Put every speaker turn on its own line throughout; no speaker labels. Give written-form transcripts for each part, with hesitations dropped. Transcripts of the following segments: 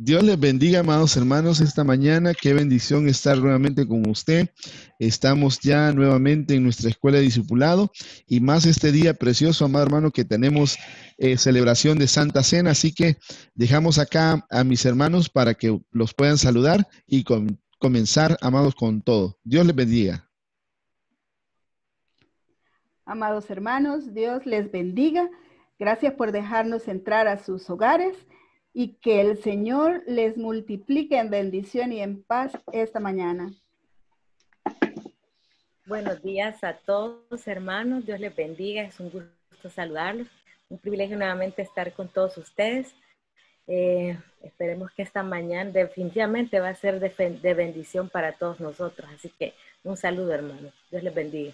Dios les bendiga, amados hermanos, esta mañana. Qué bendición estar nuevamente con usted. Estamos ya nuevamente en nuestra escuela de discipulado y más este día precioso, amado hermano, que tenemos celebración de Santa Cena. Así que dejamos acá a mis hermanos para que los puedan saludar y comenzar, amados, con todo. Dios les bendiga.
Amados hermanos, Dios les bendiga. Gracias por dejarnos entrar a sus hogares y que el Señor les multiplique en bendición y en paz esta mañana.
Buenos días a todos, hermanos. Dios les bendiga. Es un gusto saludarlos. Un privilegio nuevamente estar con todos ustedes. Esperemos que esta mañana definitivamente va a ser de bendición para todos nosotros. Así que un saludo, hermanos. Dios les bendiga.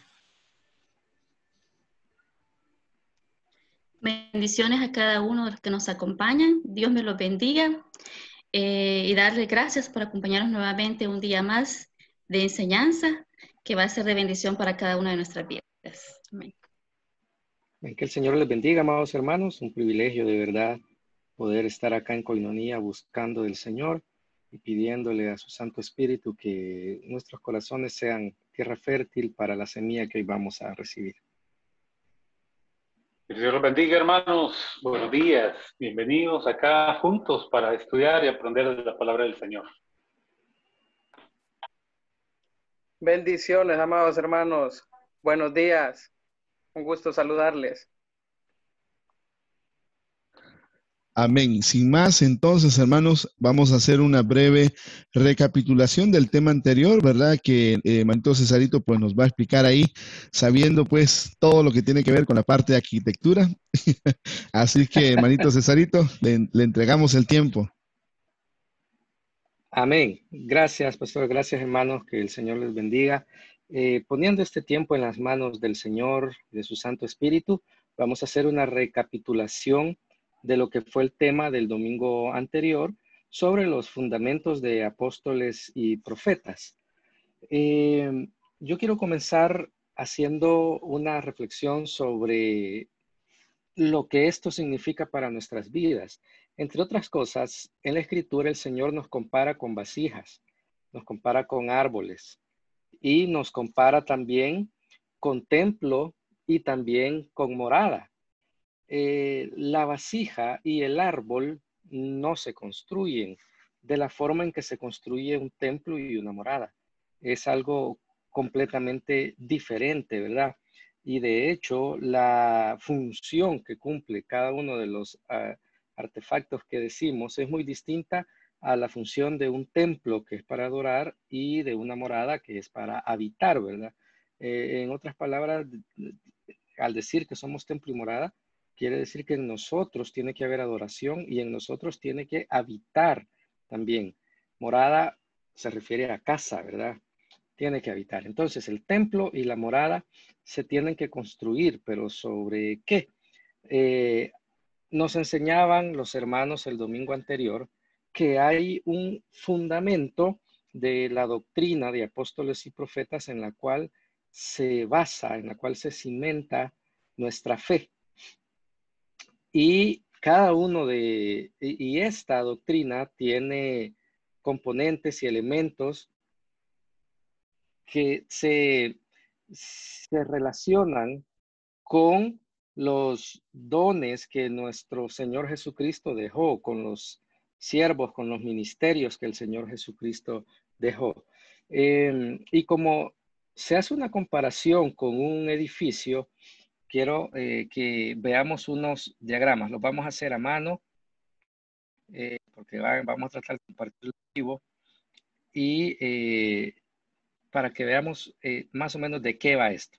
Bendiciones a cada uno de los que nos acompañan. Dios me los bendiga y darle gracias por acompañarnos nuevamente un día más de enseñanza que va a ser de bendición para cada una de nuestras vidas. Amén.
Que el Señor les bendiga, amados hermanos. Un privilegio de verdad poder estar acá en Coinonía buscando del Señor y pidiéndole a su Santo Espíritu que nuestros corazones sean tierra fértil para la semilla que hoy vamos a recibir.
Que el Señor los bendiga, hermanos. Buenos días. Bienvenidos acá juntos para estudiar y aprender de la palabra del Señor.
Bendiciones, amados hermanos. Buenos días. Un gusto saludarles.
Amén. Sin más, entonces, hermanos, vamos a hacer una breve recapitulación del tema anterior, ¿verdad? Que Manito Cesarito pues nos va a explicar ahí, sabiendo pues todo lo que tiene que ver con la parte de arquitectura. Así que, Manito Cesarito, le entregamos el tiempo.
Amén. Gracias, pastor. Gracias, hermanos. Que el Señor les bendiga. Poniendo este tiempo en las manos del Señor, de su Santo Espíritu, vamos a hacer una recapitulación de lo que fue el tema del domingo anterior sobre los fundamentos de apóstoles y profetas. Yo quiero comenzar haciendo una reflexión sobre lo que esto significa para nuestras vidas. Entre otras cosas, en la Escritura el Señor nos compara con vasijas, nos compara con árboles y nos compara también con templo y también con morada. La vasija y el árbol no se construyen de la forma en que se construye un templo y una morada. Es algo completamente diferente, ¿verdad? Y de hecho, la función que cumple cada uno de los artefactos que decimos es muy distinta a la función de un templo, que es para adorar, y de una morada, que es para habitar, ¿verdad? En otras palabras, al decir que somos templo y morada, quiere decir que en nosotros tiene que haber adoración y en nosotros tiene que habitar también. Morada se refiere a casa, ¿verdad? Tiene que habitar. Entonces, el templo y la morada se tienen que construir, pero ¿sobre qué? Nos enseñaban los hermanos el domingo anterior que hay un fundamento de la doctrina de apóstoles y profetas en la cual se basa, en la cual se cimenta nuestra fe. Y cada uno y esta doctrina tiene componentes y elementos que se relacionan con los dones que nuestro Señor Jesucristo dejó, con los siervos, con los ministerios que el Señor Jesucristo dejó. Y como se hace una comparación con un edificio, quiero que veamos unos diagramas. Los vamos a hacer a mano, porque vamos a tratar de compartirlo vivo, y para que veamos más o menos de qué va esto.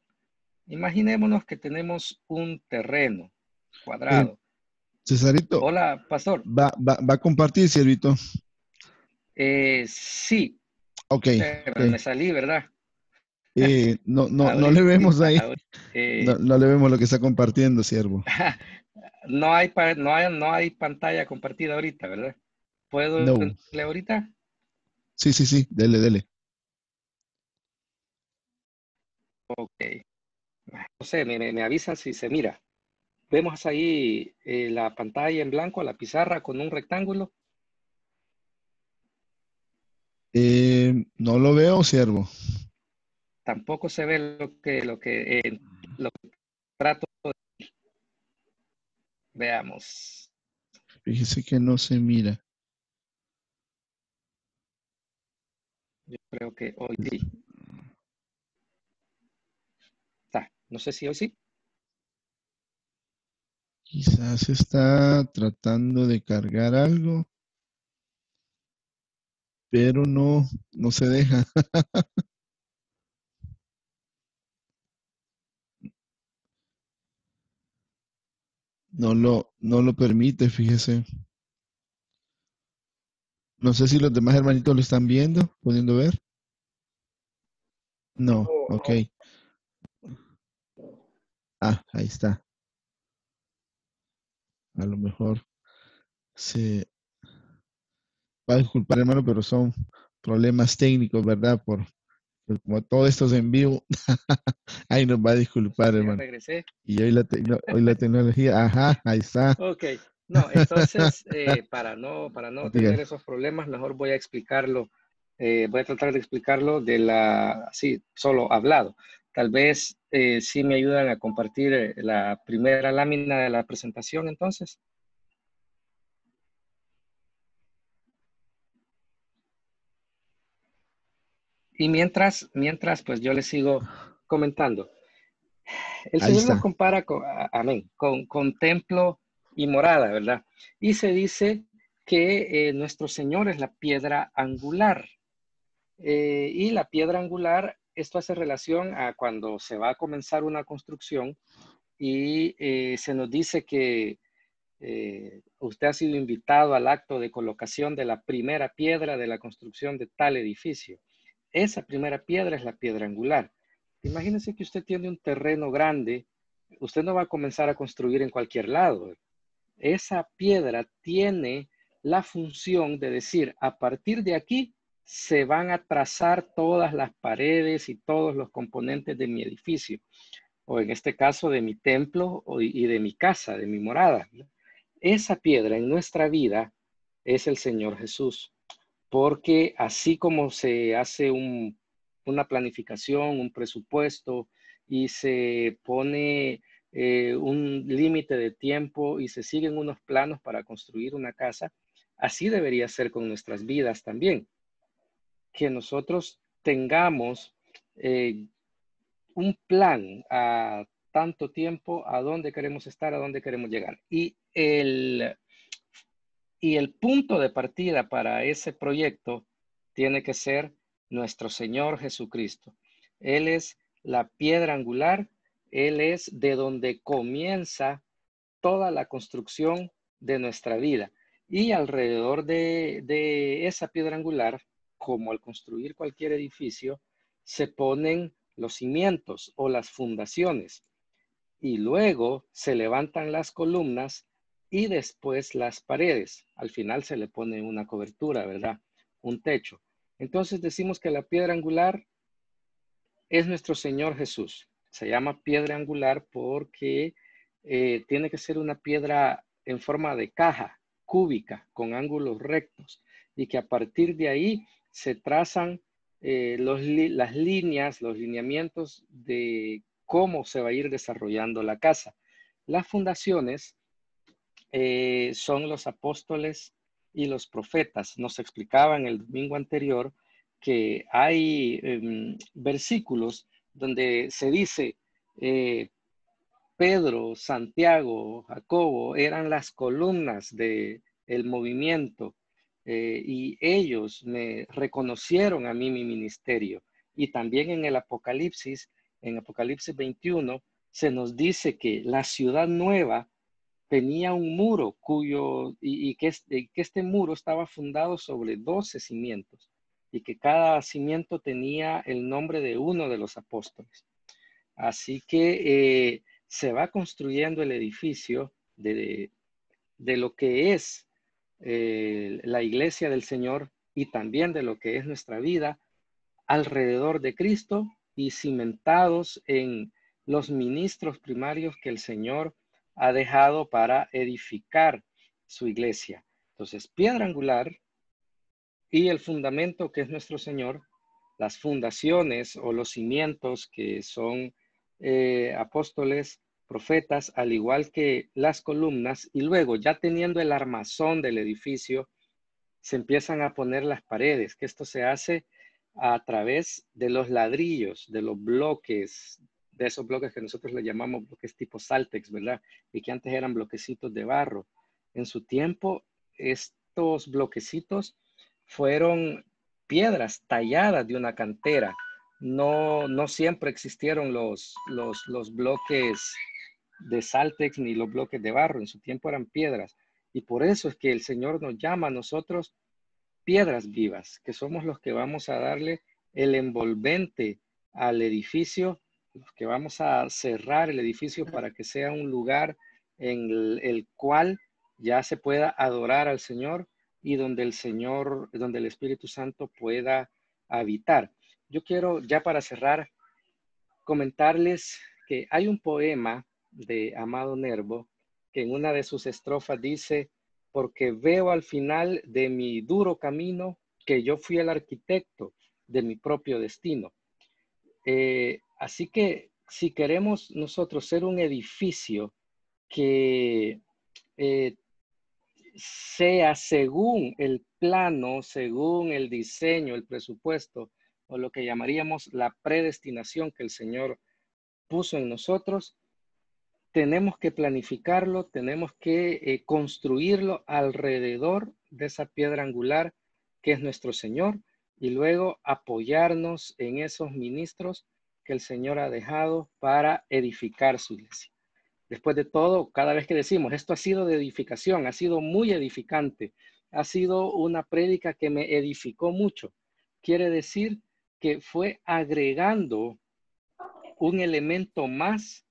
Imaginémonos que tenemos un terreno cuadrado.
Cesarito.
Hola, pastor.
¿Va a compartir, siervito?
Sí.
Ok.
Me salí, ¿verdad?
No le vemos ahí. No le vemos lo que está compartiendo, siervo.
No hay pantalla compartida ahorita, ¿verdad? ¿Puedo darle ahorita?
Sí. Dele.
Ok. No sé, me avisan si se mira. Vemos ahí la pantalla en blanco, la pizarra con un rectángulo.
No lo veo, siervo.
Tampoco se ve lo que trato. Veamos.
Fíjese que no se mira.
Yo creo que hoy sí. No sé si hoy sí.
Quizás está tratando de cargar algo, pero no se deja. No lo permite, fíjese. No sé si los demás hermanitos lo están viendo, pudiendo ver. No, ok. Ah, ahí está. A lo mejor se va a disculpar, hermano, pero son problemas técnicos, ¿verdad? Como todo esto es en vivo. Ahí nos va a disculpar,
Ya
hermano.
regresé.
Y hoy la tecnología, ajá, ahí está.
Ok. No, entonces, para no
Diga,
tener esos problemas, mejor voy a explicarlo. Voy a tratar de explicarlo así, solo hablado. Tal vez sí me ayudan a compartir la primera lámina de la presentación, entonces. Y mientras, pues yo les sigo comentando. El
ahí
Señor nos
está.
compara amén, con templo y morada, ¿verdad? Y se dice que nuestro Señor es la piedra angular. Y la piedra angular, esto hace relación a cuando se va a comenzar una construcción y se nos dice que usted ha sido invitado al acto de colocación de la primera piedra de la construcción de tal edificio. Esa primera piedra es la piedra angular. Imagínese que usted tiene un terreno grande, usted no va a comenzar a construir en cualquier lado. Esa piedra tiene la función de decir, a partir de aquí se van a trazar todas las paredes y todos los componentes de mi edificio, o en este caso de mi templo y de mi casa, de mi morada. Esa piedra en nuestra vida es el Señor Jesús, porque así como se hace una planificación, un presupuesto y se pone un límite de tiempo y se siguen unos planos para construir una casa, así debería ser con nuestras vidas también. Que nosotros tengamos un plan a tanto tiempo, a dónde queremos estar, a dónde queremos llegar. Y el punto de partida para ese proyecto tiene que ser nuestro Señor Jesucristo. Él es la piedra angular, Él es de donde comienza toda la construcción de nuestra vida. Y alrededor de esa piedra angular, como al construir cualquier edificio, se ponen los cimientos o las fundaciones. Y luego se levantan las columnas y después las paredes. Al final se le pone una cobertura, ¿verdad? Un techo. Entonces decimos que la piedra angular es nuestro Señor Jesús. Se llama piedra angular porque tiene que ser una piedra en forma de caja, cúbica, con ángulos rectos, y que a partir de ahí se trazan las líneas, los lineamientos de cómo se va a ir desarrollando la casa. Las fundaciones son los apóstoles y los profetas. Nos explicaban el domingo anterior que hay versículos donde se dice Pedro, Santiago, Jacobo eran las columnas del movimiento y ellos me reconocieron a mí mi ministerio. Y también en el Apocalipsis, en Apocalipsis 21, se nos dice que la ciudad nueva tenía un muro que este muro estaba fundado sobre 12 cimientos y que cada cimiento tenía el nombre de uno de los apóstoles. Así que se va construyendo el edificio de lo que es la iglesia del Señor y también de lo que es nuestra vida alrededor de Cristo y cimentados en los ministros primarios que el Señor ha dejado para edificar su iglesia. Entonces, piedra angular, y el fundamento, que es nuestro Señor, las fundaciones o los cimientos, que son apóstoles, profetas, al igual que las columnas, y luego ya teniendo el armazón del edificio, se empiezan a poner las paredes, que esto se hace a través de los ladrillos, de los bloques, de esos bloques que nosotros le llamamos bloques tipo Saltex, ¿verdad? Y que antes eran bloquecitos de barro. En su tiempo, estos bloquecitos fueron piedras talladas de una cantera. No siempre existieron los bloques de Saltex ni los bloques de barro. En su tiempo eran piedras. Y por eso es que el Señor nos llama a nosotros piedras vivas, que somos los que vamos a darle el envolvente al edificio, los que vamos a cerrar el edificio para que sea un lugar en el cual ya se pueda adorar al Señor y donde el Espíritu Santo pueda habitar. Yo quiero, ya para cerrar, comentarles que hay un poema de Amado Nervo que en una de sus estrofas dice: porque veo al final de mi duro camino que yo fui el arquitecto de mi propio destino. Así que si queremos nosotros ser un edificio que sea según el plano, según el diseño, el presupuesto, o lo que llamaríamos la predestinación que el Señor puso en nosotros, tenemos que planificarlo, tenemos que construirlo alrededor de esa piedra angular que es nuestro Señor, y luego apoyarnos en esos ministros que el Señor ha dejado para edificar su iglesia. Después de todo, cada vez que decimos, esto ha sido de edificación, ha sido muy edificante, ha sido una prédica que me edificó mucho, quiere decir que fue agregando un elemento más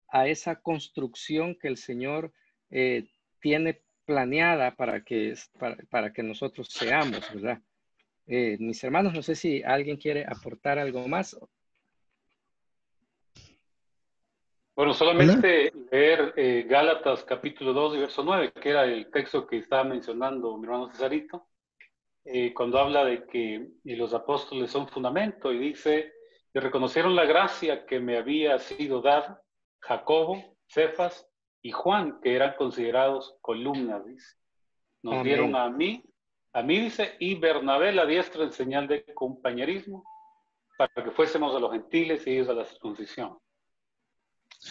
a esa construcción que el Señor tiene planeada para que nosotros seamos, ¿verdad? Mis hermanos, no sé si alguien quiere aportar algo más.
Bueno, solamente leer Gálatas capítulo 2 y verso 9, que era el texto que estaba mencionando mi hermano Cesarito, cuando habla de que los apóstoles son fundamento, y dice que reconocieron la gracia que me había sido dada Jacobo, Cefas y Juan, que eran considerados columnas, dice. Nos
Amén.
dieron a mí dice, y Bernabé la diestra en señal de compañerismo, para que fuésemos a los gentiles y ellos a la circuncisión.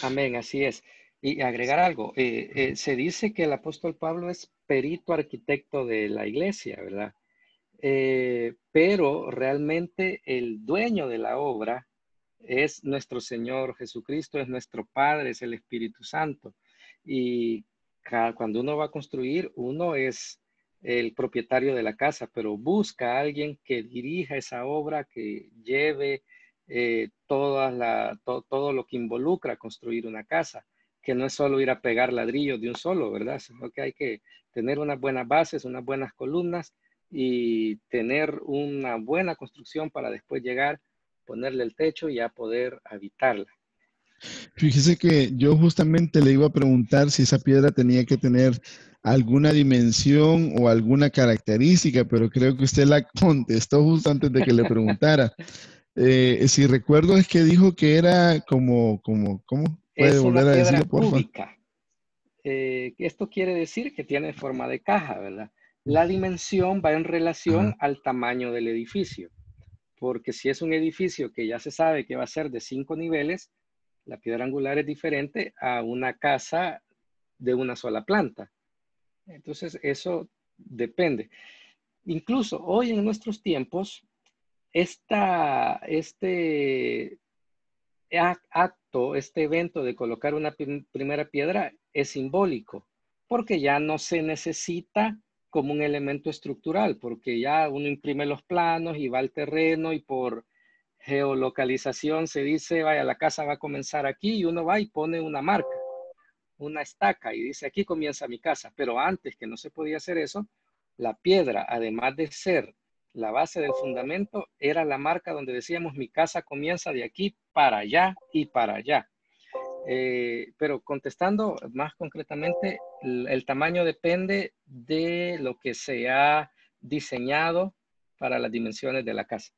Amén, así es. Y agregar algo, se dice que el apóstol Pablo es perito arquitecto de la iglesia, ¿verdad? Pero realmente el dueño de la obra es nuestro Señor Jesucristo, es nuestro Padre, es el Espíritu Santo. Y cuando uno va a construir, uno es el propietario de la casa, pero busca a alguien que dirija esa obra, que lleve todo lo que involucra construir una casa, que no es solo ir a pegar ladrillos de un solo, ¿verdad? Sino que hay que tener unas buenas bases, unas buenas columnas y tener una buena construcción para después llegar, ponerle el techo y ya poder habitarla.
Fíjese que yo justamente le iba a preguntar si esa piedra tenía que tener alguna dimensión o alguna característica, pero creo que usted la contestó justo antes de que le preguntara. Si recuerdo es que dijo que era ¿cómo? ¿Puede
Es una
volver a
piedra
decirlo, por favor?
cúbica. Esto quiere decir que tiene forma de caja, ¿verdad? La dimensión va en relación al tamaño del edificio, porque si es un edificio que ya se sabe que va a ser de 5 niveles, la piedra angular es diferente a una casa de una sola planta. Entonces, eso depende. Incluso hoy en nuestros tiempos, este acto, este evento de colocar una primera piedra es simbólico, porque ya no se necesita como un elemento estructural, porque ya uno imprime los planos y va al terreno y por geolocalización se dice, vaya, la casa va a comenzar aquí, y uno va y pone una marca, una estaca, y dice, aquí comienza mi casa. Pero antes, que no se podía hacer eso, la piedra, además de ser la base del fundamento, era la marca donde decíamos, mi casa comienza de aquí para allá y para allá. Pero contestando más concretamente, el tamaño depende de lo que se ha diseñado para las dimensiones de la casa.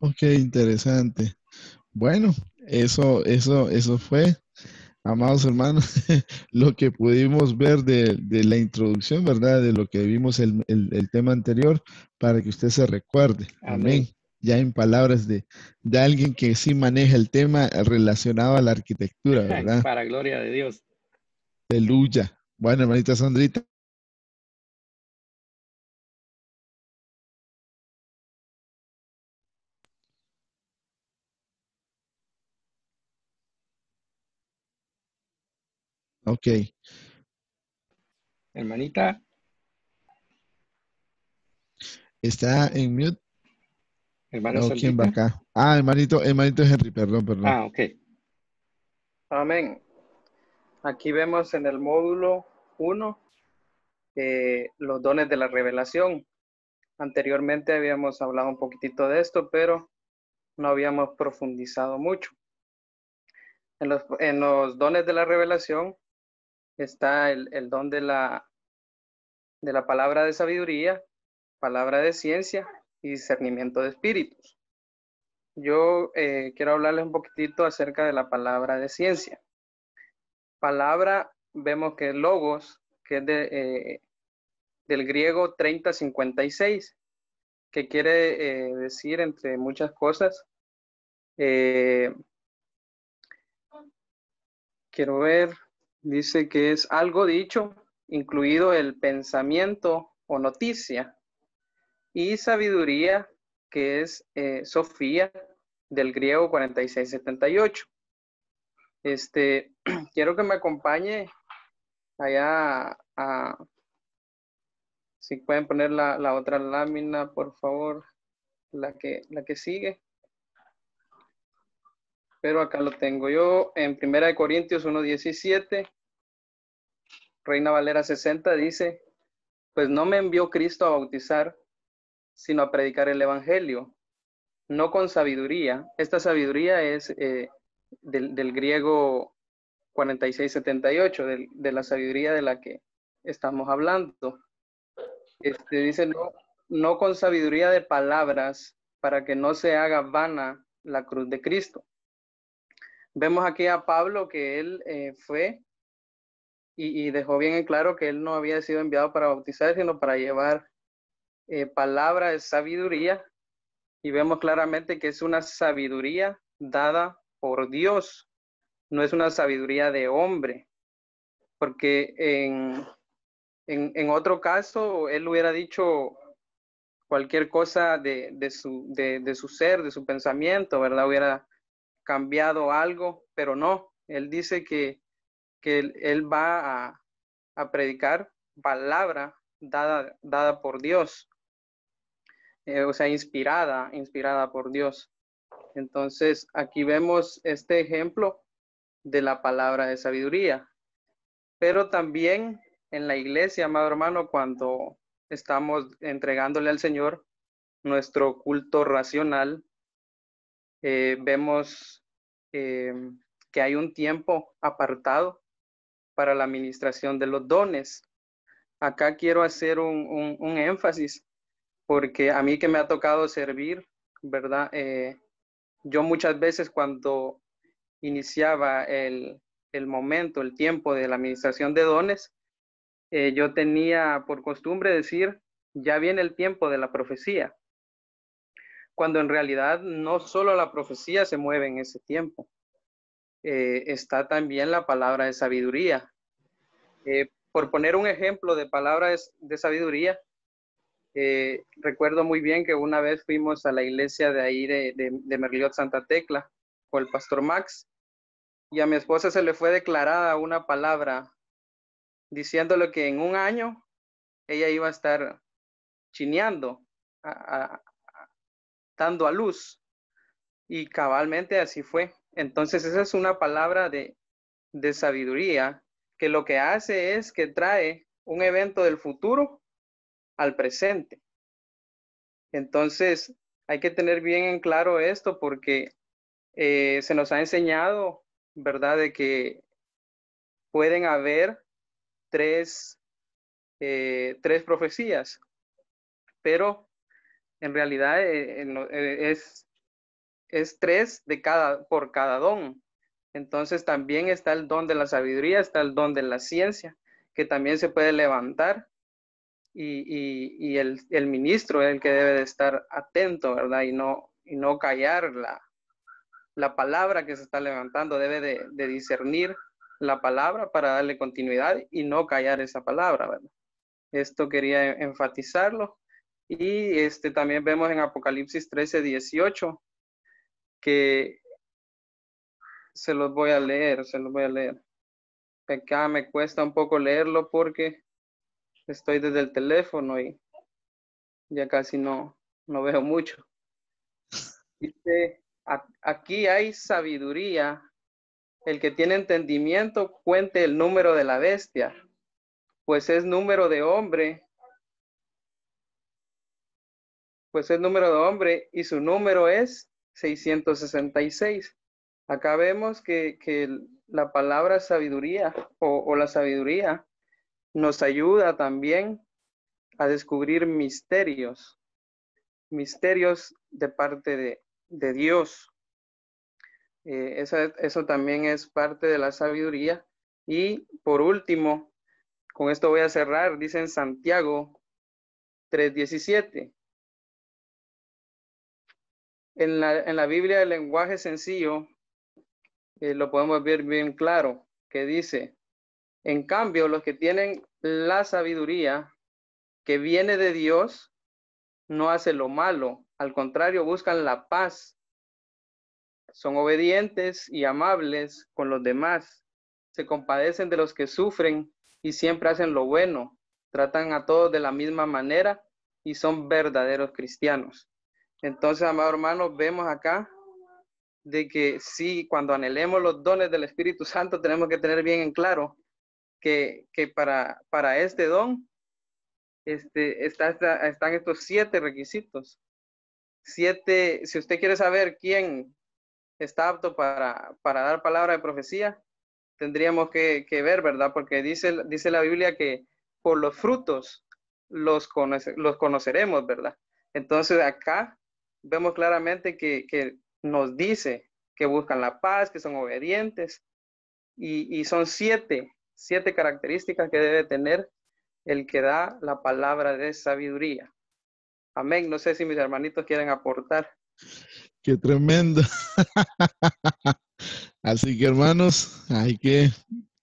Ok, interesante. Bueno, eso fue, amados hermanos, lo que pudimos ver de la introducción, ¿verdad? De lo que vimos el tema anterior, para que usted se recuerde. Amén.
Amén.
Ya en palabras de alguien que sí maneja el tema relacionado a la arquitectura, ¿verdad?
Para gloria de Dios.
Aleluya. Bueno, hermanita Sandrita. Ok.
Hermanita.
Está en mute.
Hermana
¿O quién va
Sandrita.
acá? Ah, hermanito Henry, perdón.
Ah, ok.
Amén. Aquí vemos en el módulo 1 los dones de la revelación. Anteriormente habíamos hablado un poquitito de esto, pero no habíamos profundizado mucho. En los dones de la revelación está el don de la palabra de sabiduría, palabra de ciencia y discernimiento de espíritus. Yo quiero hablarles un poquitito acerca de la palabra de ciencia. Palabra, vemos que es logos, que es del griego 3056, que quiere decir, entre muchas cosas, quiero ver, dice que es algo dicho, incluido el pensamiento o noticia, y sabiduría, que es Sofía, del griego 4678. Quiero que me acompañe allá si pueden poner la otra lámina, por favor, la que sigue. Pero acá lo tengo yo en 1 Corintios 1:17, Reina Valera 60, dice, pues no me envió Cristo a bautizar, sino a predicar el evangelio, no con sabiduría. Esta sabiduría es del griego 4678, de la sabiduría de la que estamos hablando. Dice, no con sabiduría de palabras, para que no se haga vana la cruz de Cristo. Vemos aquí a Pablo que él fue y dejó bien en claro que él no había sido enviado para bautizar, sino para llevar palabra de sabiduría. Y vemos claramente que es una sabiduría dada por Dios, no es una sabiduría de hombre, porque en otro caso él hubiera dicho cualquier cosa de su ser, de su pensamiento, ¿verdad? Hubiera cambiado algo, pero no, él dice que él va a predicar palabra dada por Dios, o sea, inspirada por Dios. Entonces, aquí vemos este ejemplo de la palabra de sabiduría. Pero también en la iglesia, amado hermano, cuando estamos entregándole al Señor nuestro culto racional, vemos que hay un tiempo apartado para la administración de los dones. Acá quiero hacer un énfasis, porque a mí que me ha tocado servir, ¿verdad? Yo muchas veces cuando iniciaba el momento, el tiempo de la administración de dones, yo tenía por costumbre decir, ya viene el tiempo de la profecía, cuando en realidad no solo la profecía se mueve en ese tiempo, está también la palabra de sabiduría. Por poner un ejemplo de palabras de sabiduría, recuerdo muy bien que una vez fuimos a la iglesia de ahí de Merliot Santa Tecla con el pastor Max, y a mi esposa se le fue declarada una palabra diciéndole que en un año ella iba a estar chineando, dando a luz, y cabalmente así fue. Entonces esa es una palabra de sabiduría, que lo que hace es que trae un evento del futuro al presente. Entonces hay que tener bien en claro esto, porque se nos ha enseñado, ¿verdad?, de que pueden haber tres profecías, pero En realidad es 3 por cada don. Entonces también está el don de la sabiduría, está el don de la ciencia, que también se puede levantar, y el ministro es el que debe de estar atento, ¿verdad? Y no callar la palabra que se está levantando, debe de discernir la palabra para darle continuidad y no callar esa palabra, ¿verdad? Esto quería enfatizarlo. Y también vemos en Apocalipsis 13:18 que se los voy a leer. Acá me cuesta un poco leerlo porque estoy desde el teléfono y ya casi no veo mucho. Dice, aquí hay sabiduría. El que tiene entendimiento cuente el número de la bestia, pues es número de hombre, y su número es 666. Acá vemos que la palabra sabiduría o la sabiduría nos ayuda también a descubrir misterios de parte de Dios. Eso también es parte de la sabiduría. Y por último, con esto voy a cerrar, dice en Santiago 3:17. En la Biblia del lenguaje sencillo lo podemos ver bien claro, que dice, en cambio, los que tienen la sabiduría que viene de Dios, no hacen lo malo, al contrario, buscan la paz. Son obedientes y amables con los demás, se compadecen de los que sufren y siempre hacen lo bueno, tratan a todos de la misma manera y son verdaderos cristianos. Entonces, amados hermanos, vemos acá de que sí, cuando anhelemos los dones del Espíritu Santo, tenemos que tener bien en claro que para este don están estos 7 requisitos. 7, si usted quiere saber quién está apto para dar palabra de profecía, tendríamos que ver, ¿verdad? Porque dice la Biblia que por los frutos los conoceremos, ¿verdad? Entonces acá vemos claramente que nos dice que buscan la paz, que son obedientes, y son 7 características que debe tener el que da la palabra de sabiduría. Amén. No sé si mis hermanitos quieren aportar.
Qué tremendo. Así que, hermanos, hay que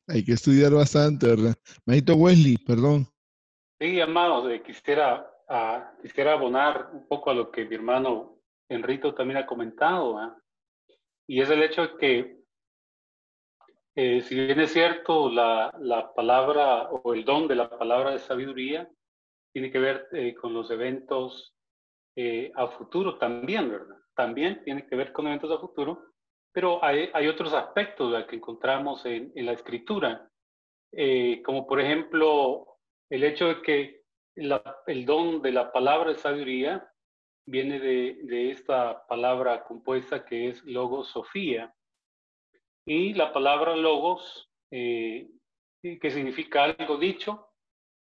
estudiar bastante, ¿verdad? Manito Wesley, perdón.
Sí, amados, quisiera abonar un poco a lo que mi hermano Enrito también ha comentado, ¿eh? Y es el hecho de que, si bien es cierto, la palabra o el don de la palabra de sabiduría tiene que ver con los eventos a futuro también, ¿verdad? También tiene que ver con eventos a futuro, pero hay otros aspectos, ¿verdad?, que encontramos en la Escritura, como por ejemplo el hecho de que el don de la palabra de sabiduría viene de esta palabra compuesta que es logosofía. Y la palabra logos, que significa algo dicho,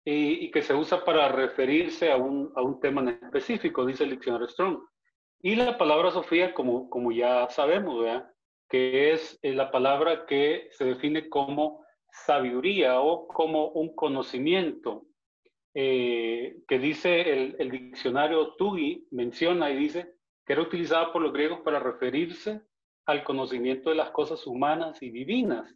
y que se usa para referirse a un tema en específico, dice el diccionario Strong. Y la palabra Sofía, como ya sabemos, ¿verdad?, que es la palabra que se define como sabiduría o como un conocimiento, que dice el diccionario TUI, menciona y dice que era utilizada por los griegos para referirse al conocimiento de las cosas humanas y divinas,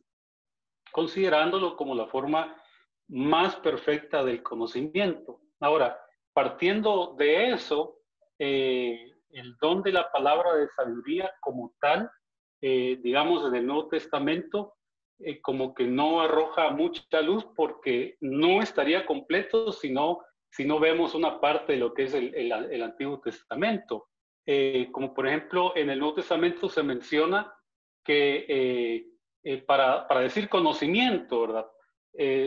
considerándolo como la forma más perfecta del conocimiento. Ahora, partiendo de eso, el don de la palabra de sabiduría como tal, digamos en el Nuevo Testamento, como que no arroja mucha luz porque no estaría completo si no vemos una parte de lo que es el Antiguo Testamento. Como por ejemplo en el Nuevo Testamento se menciona que para decir conocimiento, ¿verdad?,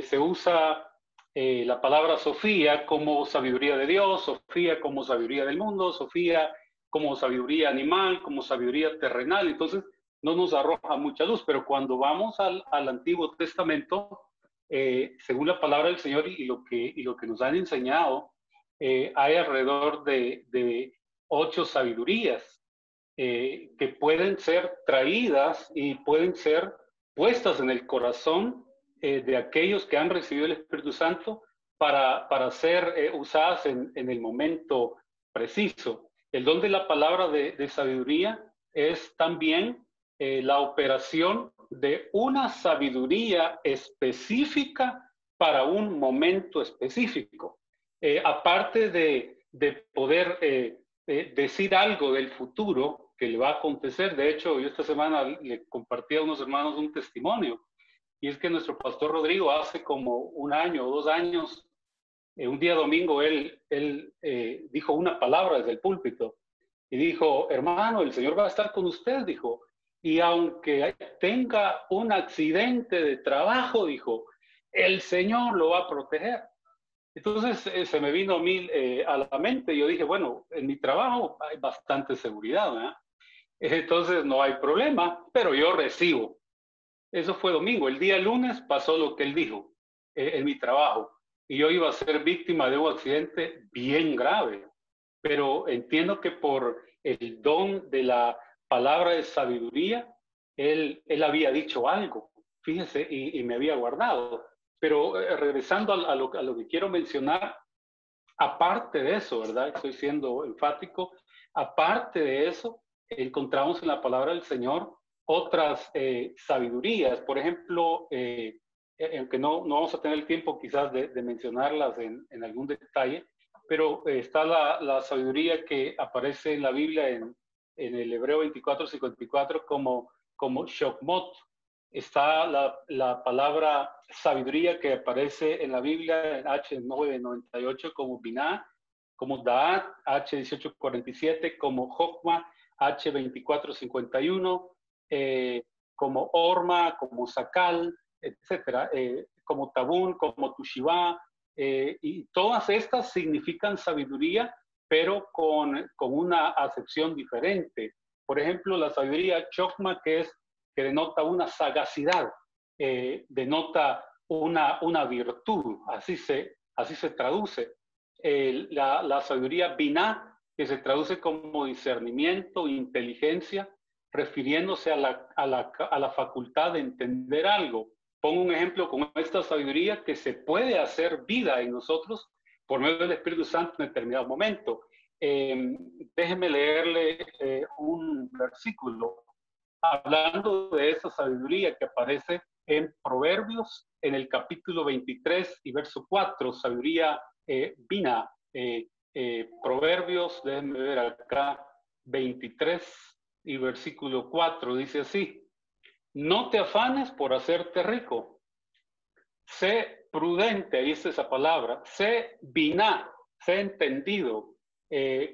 se usa la palabra Sofía como sabiduría de Dios, Sofía como sabiduría del mundo, Sofía como sabiduría animal, como sabiduría terrenal. Entonces no nos arroja mucha luz, pero cuando vamos al Antiguo Testamento, según la palabra del Señor y lo que nos han enseñado, hay alrededor de 8 sabidurías que pueden ser traídas y pueden ser puestas en el corazón de aquellos que han recibido el Espíritu Santo para ser usadas en el momento preciso. El don de la palabra de sabiduría es también la operación de una sabiduría específica para un momento específico. Aparte de poder decir algo del futuro que le va a acontecer, de hecho, yo esta semana le compartí a unos hermanos un testimonio, y es que nuestro pastor Rodrigo hace como 1 año o 2 años, un día domingo, él dijo una palabra desde el púlpito, y dijo: hermano, el Señor va a estar con usted, dijo, y aunque tenga un accidente de trabajo, dijo, el Señor lo va a proteger. Entonces se me vino a mí a la mente, yo dije, bueno, en mi trabajo hay bastante seguridad, ¿verdad? Entonces no hay problema, pero yo recibo. Eso fue domingo. El día lunes pasó lo que él dijo en mi trabajo, y yo iba a ser víctima de un accidente bien grave, pero entiendo que por el don de la palabra de sabiduría, él había dicho algo, fíjese, y me había guardado. Pero regresando a lo que quiero mencionar, aparte de eso, ¿verdad? Estoy siendo enfático. Aparte de eso, encontramos en la palabra del Señor otras sabidurías. Por ejemplo, aunque no vamos a tener el tiempo quizás de mencionarlas en algún detalle, pero está la sabiduría que aparece en la Biblia en el Hebreo 24:54 como Shokmot. Está la palabra sabiduría que aparece en la Biblia en H998 como Binah, como Da'at, H1847, como Jokma, H2451, como Orma, como Sakal, etcétera, como Tabún, como Tushibá, y todas estas significan sabiduría, pero con una acepción diferente. Por ejemplo, la sabiduría Chokma, que denota una sagacidad, denota una virtud, así se traduce. La sabiduría Binah, que se traduce como discernimiento, inteligencia, refiriéndose a la facultad de entender algo. Pongo un ejemplo con esta sabiduría que se puede hacer vida en nosotros por medio del Espíritu Santo en determinado momento. Déjenme leerle un versículo hablando de esa sabiduría que aparece en Proverbios, en el capítulo 23 y verso 4, sabiduría Binah. Proverbios, déjenme ver acá, 23 y versículo 4, dice así: no te afanes por hacerte rico, sé prudente, ahí está esa palabra, sé Binah, sé entendido,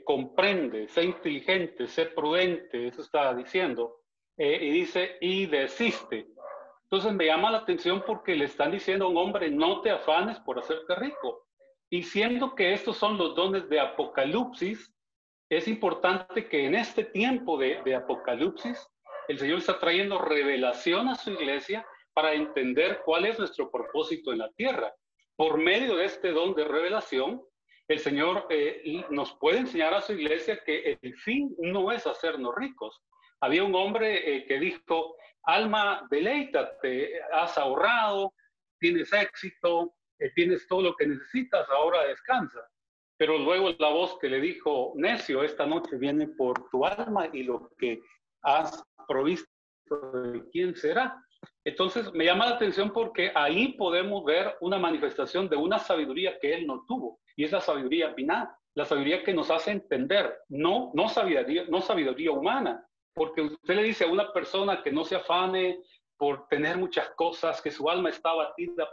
comprende, sé inteligente, sé prudente, eso está diciendo. Y dice, y desiste. Entonces me llama la atención porque le están diciendo a un hombre, no te afanes por hacerte rico. Y siendo que estos son los dones de Apocalipsis, es importante que en este tiempo de Apocalipsis, el Señor está trayendo revelación a su iglesia para entender cuál es nuestro propósito en la tierra. Por medio de este don de revelación, el Señor nos puede enseñar a su iglesia que el fin no es hacernos ricos. Había un hombre que dijo, alma, deleítate, has ahorrado, tienes éxito, tienes todo lo que necesitas, ahora descansa. Pero luego la voz que le dijo, necio, esta noche viene por tu alma y lo que has provisto, ¿de quién será? Entonces me llama la atención porque ahí podemos ver una manifestación de una sabiduría que él no tuvo, y es la sabiduría Binah, la sabiduría que nos hace entender, no sabiduría humana. Porque usted le dice a una persona que no se afane por tener muchas cosas, que su alma está abatida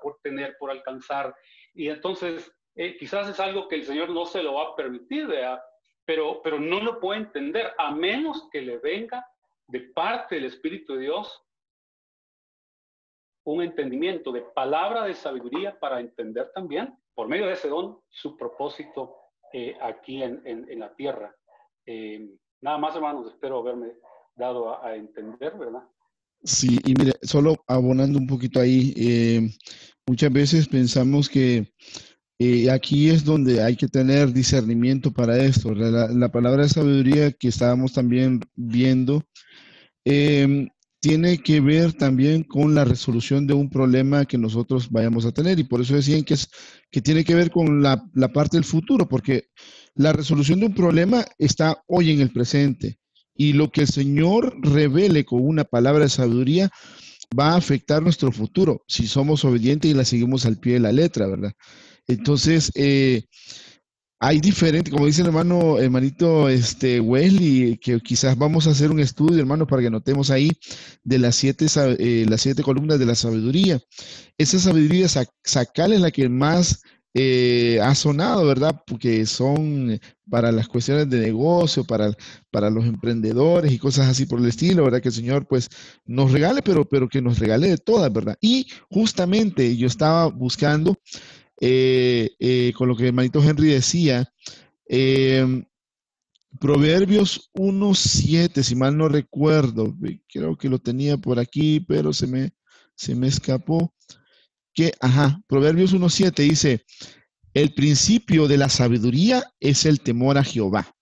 por alcanzar. Y entonces quizás es algo que el Señor no se lo va a permitir, ¿verdad? Pero no lo puede entender a menos que le venga de parte del Espíritu de Dios un entendimiento de palabra de sabiduría para entender también, por medio de ese don, su propósito aquí en la tierra. Nada más, hermanos, espero haberme dado a entender, ¿verdad?
Sí, y mire, solo abonando un poquito ahí, muchas veces pensamos que Aquí es donde hay que tener discernimiento para esto. La palabra de sabiduría que estábamos también viendo tiene que ver también con la resolución de un problema que nosotros vayamos a tener. Y por eso decían que tiene que ver con la parte del futuro, porque la resolución de un problema está hoy en el presente. Y lo que el Señor revele con una palabra de sabiduría va a afectar nuestro futuro si somos obedientes y la seguimos al pie de la letra, ¿verdad? Entonces, hay diferentes, como dice el hermanito Wesley, que quizás vamos a hacer un estudio, hermano, para que notemos ahí de las siete columnas de la sabiduría. Esa sabiduría sacal es la que más ha sonado, ¿verdad? Porque son para las cuestiones de negocio, para los emprendedores y cosas así por el estilo, ¿verdad? Que el Señor pues nos regale, pero que nos regale de todas, ¿verdad? Y justamente yo estaba buscando con lo que el hermanito Henry decía, Proverbios 1:7, si mal no recuerdo, creo que lo tenía por aquí, pero se me escapó. Proverbios 1:7 dice, el principio de la sabiduría es el temor a Jehová.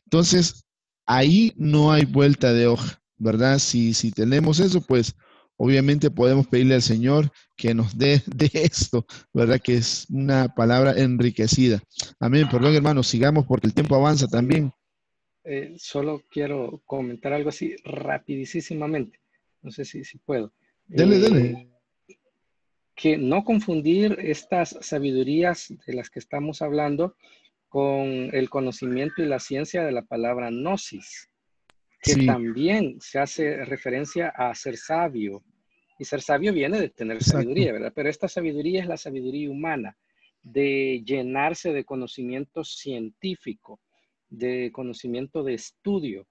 Entonces, ahí no hay vuelta de hoja, ¿verdad? Si tenemos eso, pues obviamente podemos pedirle al Señor que nos dé de esto, ¿verdad? Que es una palabra enriquecida. Amén. Perdón, hermanos, sigamos porque el tiempo avanza también.
Solo quiero comentar algo así rapidísimamente. No sé si puedo.
Dele.
Que no confundir estas sabidurías de las que estamos hablando con el conocimiento y la ciencia de la palabra gnosis, que sí, también se hace referencia a ser sabio. Y ser sabio viene de tener sabiduría, ¿verdad? Pero esta sabiduría es la sabiduría humana, de llenarse de conocimiento científico, de conocimiento de estudio.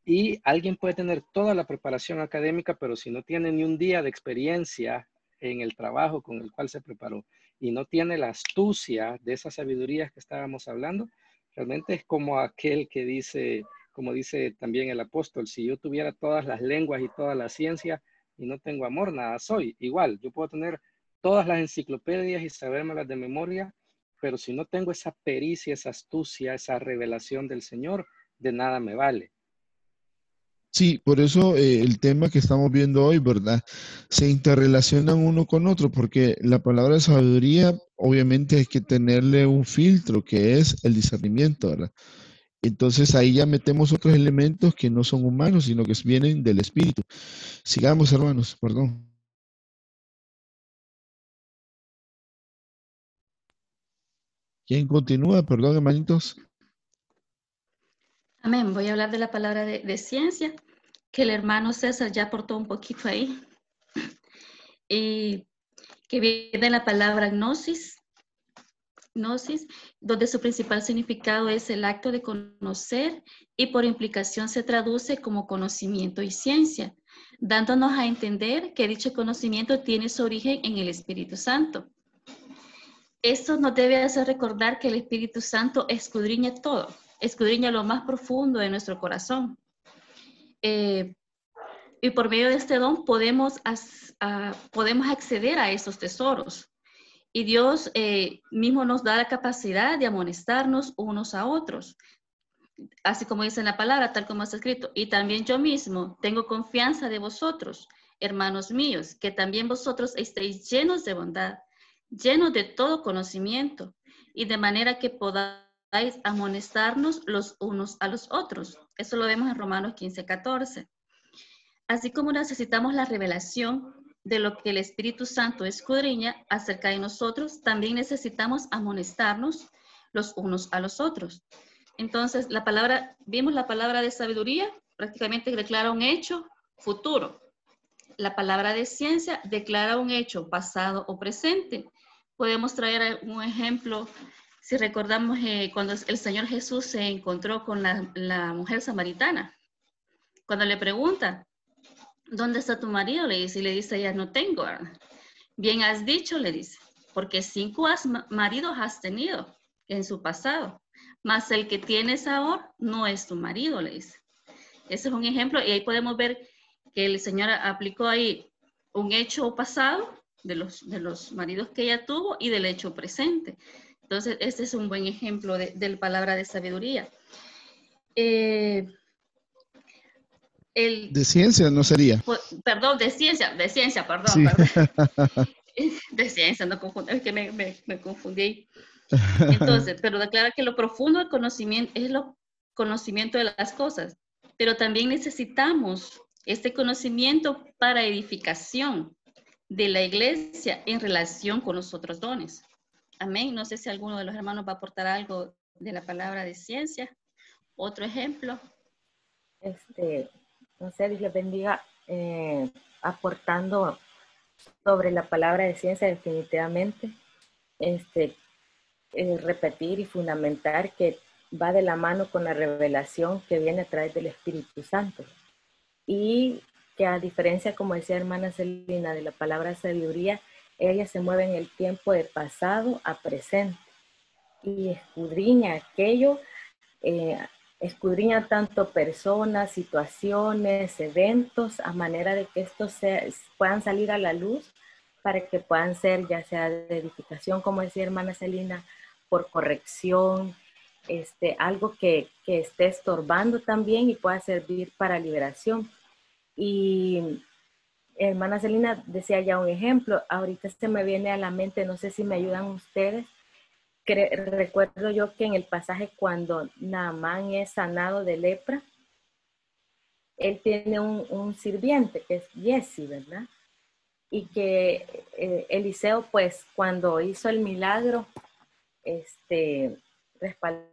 Y alguien puede tener toda la preparación académica, pero si no tiene ni un día de experiencia en el trabajo con el cual se preparó y no tiene la astucia de esas sabidurías que estábamos hablando, realmente es como aquel que dice, como dice también el apóstol, si yo tuviera todas las lenguas y toda la ciencia y no tengo amor, nada soy. Igual, yo puedo tener todas las enciclopedias y sabérmelas de memoria, pero si no tengo esa pericia, esa astucia, esa revelación del Señor, de nada me vale.
Sí, por eso el tema que estamos viendo hoy, ¿verdad? Se interrelacionan uno con otro, porque la palabra de sabiduría, obviamente hay que tenerle un filtro, que es el discernimiento, ¿verdad? Entonces ahí ya metemos otros elementos que no son humanos, sino que vienen del Espíritu. Sigamos, hermanos, perdón. ¿Quién continúa? Perdón, hermanitos.
Amén. Voy a hablar de la palabra de ciencia, que el hermano César ya aportó un poquito ahí. Y que viene la palabra gnosis, donde su principal significado es el acto de conocer y por implicación se traduce como conocimiento y ciencia, dándonos a entender que dicho conocimiento tiene su origen en el Espíritu Santo. Esto nos debe hacer recordar que el Espíritu Santo escudriña todo, escudriña lo más profundo de nuestro corazón. Y por medio de este don podemos acceder a esos tesoros. Y Dios mismo nos da la capacidad de amonestarnos unos a otros. Así como dice en la palabra, tal como está escrito. Y también yo mismo tengo confianza de vosotros, hermanos míos, que también vosotros estéis llenos de bondad, llenos de todo conocimiento, y de manera que podáis amonestarnos los unos a los otros. Eso lo vemos en Romanos 15:14. Así como necesitamos la revelación de lo que el Espíritu Santo escudriña acerca de nosotros, también necesitamos amonestarnos los unos a los otros. Entonces, vimos la palabra de sabiduría, prácticamente declara un hecho futuro. La palabra de ciencia declara un hecho pasado o presente. Podemos traer un ejemplo, si recordamos cuando el Señor Jesús se encontró con la mujer samaritana. Cuando le pregunta, ¿dónde está tu marido? Le dice, y le dice ella, no tengo. Bien has dicho, le dice, porque 5 maridos has tenido en su pasado, mas el que tienes ahora no es tu marido, le dice. Ese es un ejemplo, y ahí podemos ver que el Señor aplicó ahí un hecho pasado de los maridos que ella tuvo y del hecho presente. Entonces, este es un buen ejemplo de palabra de sabiduría.
De ciencia no sería.
Perdón, de ciencia, perdón,
Sí.
perdón. De ciencia, no confundí, es que me confundí. Entonces, pero declara que lo profundo del conocimiento es lo conocimiento de las cosas, pero también necesitamos este conocimiento para edificación de la iglesia en relación con los otros dones. Amén. No sé si alguno de los hermanos va a aportar algo de la palabra de ciencia. Otro ejemplo.
No sé, Dios les bendiga, aportando sobre la palabra de ciencia, definitivamente, repetir y fundamentar que va de la mano con la revelación que viene a través del Espíritu Santo. Y que a diferencia, como decía hermana Celina, de la palabra sabiduría, ella se mueve en el tiempo de pasado a presente y escudriña aquello, escudriña tanto personas, situaciones, eventos, a manera de que estos puedan salir a la luz para que puedan ser ya sea de edificación, como decía hermana Celina, por corrección, algo que esté estorbando también y pueda servir para liberación. Y hermana Celina decía ya un ejemplo, ahorita se me viene a la mente, no sé si me ayudan ustedes, recuerdo yo que en el pasaje cuando Naamán es sanado de lepra, él tiene un sirviente que es Giesi, ¿verdad? Y que Eliseo, pues, cuando hizo el milagro, respaldado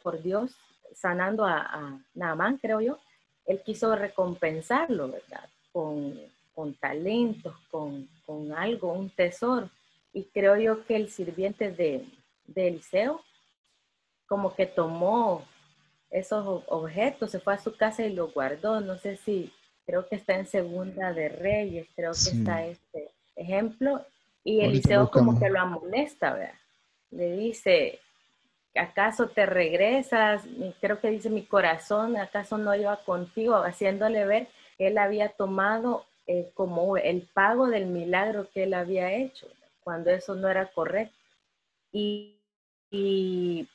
por Dios, sanando a Naamán, creo yo, él quiso recompensarlo, ¿verdad? Con talentos, con algo, un tesoro. Y creo yo que el sirviente de Eliseo, como que tomó esos objetos, se fue a su casa y los guardó. No sé si, creo que está en Segunda de Reyes, creo que
Sí.
está este ejemplo. Y
Ahorita
Eliseo como
buscamos.
que lo amonesta, ¿verdad? Le dice, ¿acaso te regresas? Creo que dice, mi corazón, ¿acaso no iba contigo? Haciéndole ver que él había tomado como el pago del milagro que él había hecho, cuando eso no era correcto. Y él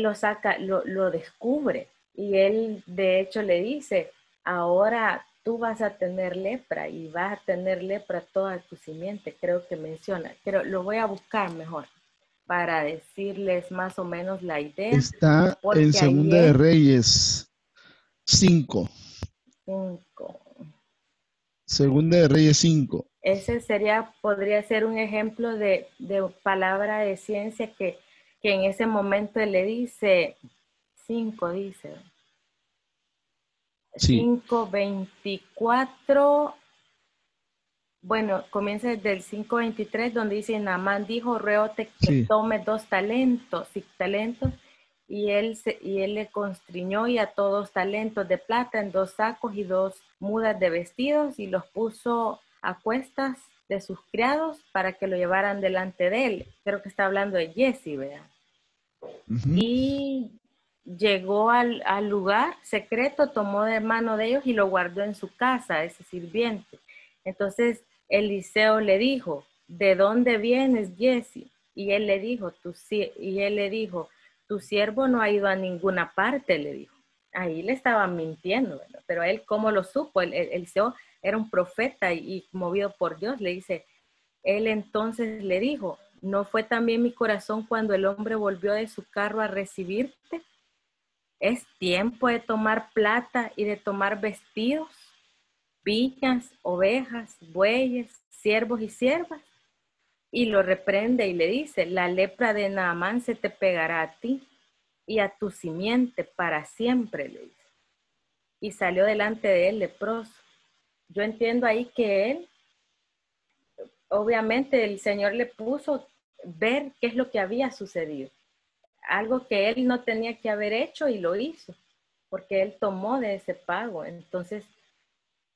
lo saca, lo descubre. Y él de hecho le dice, ahora tú vas a tener lepra y vas a tener lepra toda tu simiente. Creo que menciona, pero lo voy a buscar mejor para decirles más o menos la idea.
Está en
Porque
Segunda de Reyes 5.
5.
Segunda de Reyes 5.
Ese podría ser un ejemplo de palabra de ciencia que en ese momento él le dice, 5 dice.
Sí.
5:24. Bueno, comienza desde el 5:23, donde dice, Naamán dijo, ruégote que
Sí.
tome 2 talentos, y él le constriñó y ató 2 talentos de plata en 2 sacos y 2 mudas de vestidos, y los puso a cuestas de sus criados para que lo llevaran delante de él. Creo que está hablando de Giesi, ¿verdad? Y llegó al lugar secreto, tomó de mano de ellos y lo guardó en su casa, ese sirviente. Entonces Eliseo le dijo, ¿de dónde vienes, Giesi? Y él le dijo, tu siervo no ha ido a ninguna parte, le dijo. Ahí le estaba mintiendo, ¿verdad? Pero él, ¿cómo lo supo? Eliseo era un profeta y movido por Dios, le dice, él entonces le dijo, ¿no fue también mi corazón cuando el hombre volvió de su carro a recibirte? Es tiempo de tomar plata y de tomar vestidos, viñas, ovejas, bueyes, siervos y siervas. Y lo reprende y le dice, la lepra de Naamán se te pegará a ti y a tu simiente para siempre, le dice. Y salió delante de él leproso. Yo entiendo ahí que él, obviamente el Señor le puso ver qué es lo que había sucedido. Algo que él no tenía que haber hecho y lo hizo, porque él tomó de ese pago. Entonces,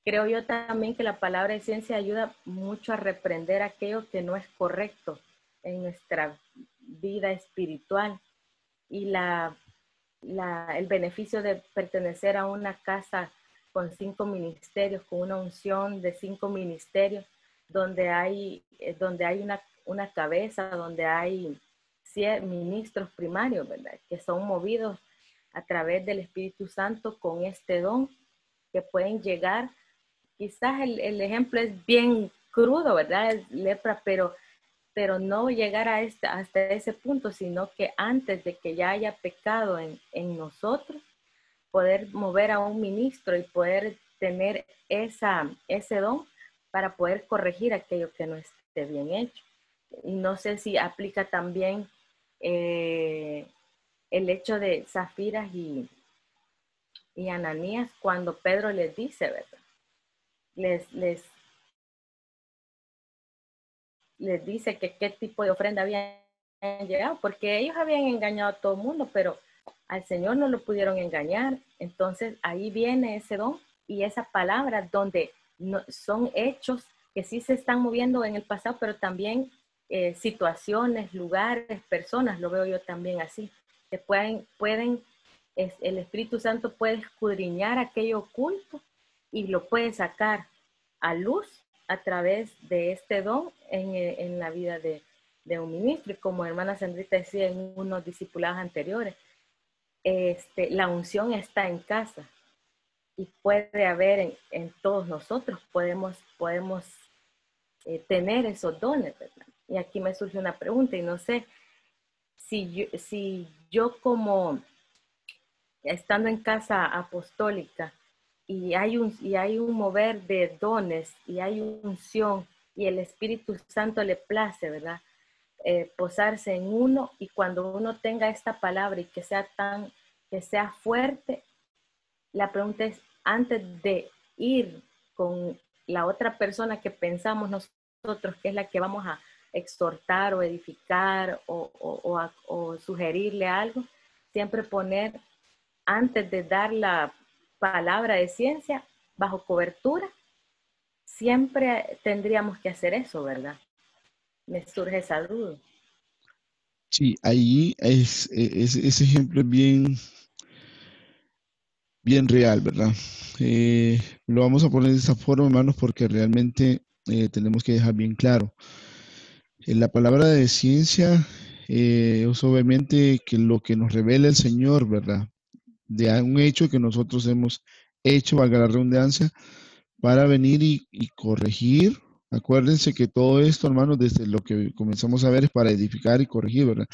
creo yo también que la palabra de ciencia ayuda mucho a reprender aquello que no es correcto en nuestra vida espiritual. Y el beneficio de pertenecer a una casa con 5 ministerios, con una unción de 5 ministerios, donde hay una cabeza, donde hay ministros primarios, ¿verdad? Que son movidos a través del Espíritu Santo con este don, que pueden llegar, quizás el ejemplo es bien crudo, ¿verdad? Es lepra, pero no llegar hasta ese punto, sino que antes de que ya haya pecado en nosotros, poder mover a un ministro y poder tener ese don para poder corregir aquello que no esté bien hecho. Y no sé si aplica también el hecho de Zafiras y Ananías, cuando Pedro les dice, ¿verdad? Les dice que qué tipo de ofrenda habían llegado, porque ellos habían engañado a todo el mundo, pero al Señor no lo pudieron engañar. Entonces ahí viene ese don y esa palabra, donde son hechos que sí se están moviendo en el pasado, pero también situaciones, lugares, personas, lo veo yo también así, que el Espíritu Santo puede escudriñar aquello oculto y lo puede sacar a luz a través de este don en la vida de un ministro. Y como hermana Sandrita decía en unos discipulados anteriores, la unción está en casa y puede haber en todos nosotros, podemos tener esos dones, ¿verdad? Y aquí me surge una pregunta, y no sé si yo como estando en casa apostólica y hay un mover de dones y hay unción y el Espíritu Santo le place, ¿verdad? Posarse en uno, y cuando uno tenga esta palabra y que sea fuerte, la pregunta es, antes de ir con la otra persona que pensamos nosotros que es la que vamos a exhortar o edificar o sugerirle algo, siempre poner, antes de dar la palabra de ciencia bajo cobertura, siempre tendríamos que hacer eso, ¿verdad? Me surge esa duda.
Sí, ahí ese ejemplo es bien real, ¿verdad? Lo vamos a poner de esa forma, hermanos, porque realmente tenemos que dejar bien claro. La palabra de ciencia es obviamente que lo que nos revela el Señor, ¿verdad? De un hecho que nosotros hemos hecho, valga la redundancia, para venir y corregir. Acuérdense que todo esto, hermanos, desde lo que comenzamos a ver es para edificar y corregir, ¿verdad?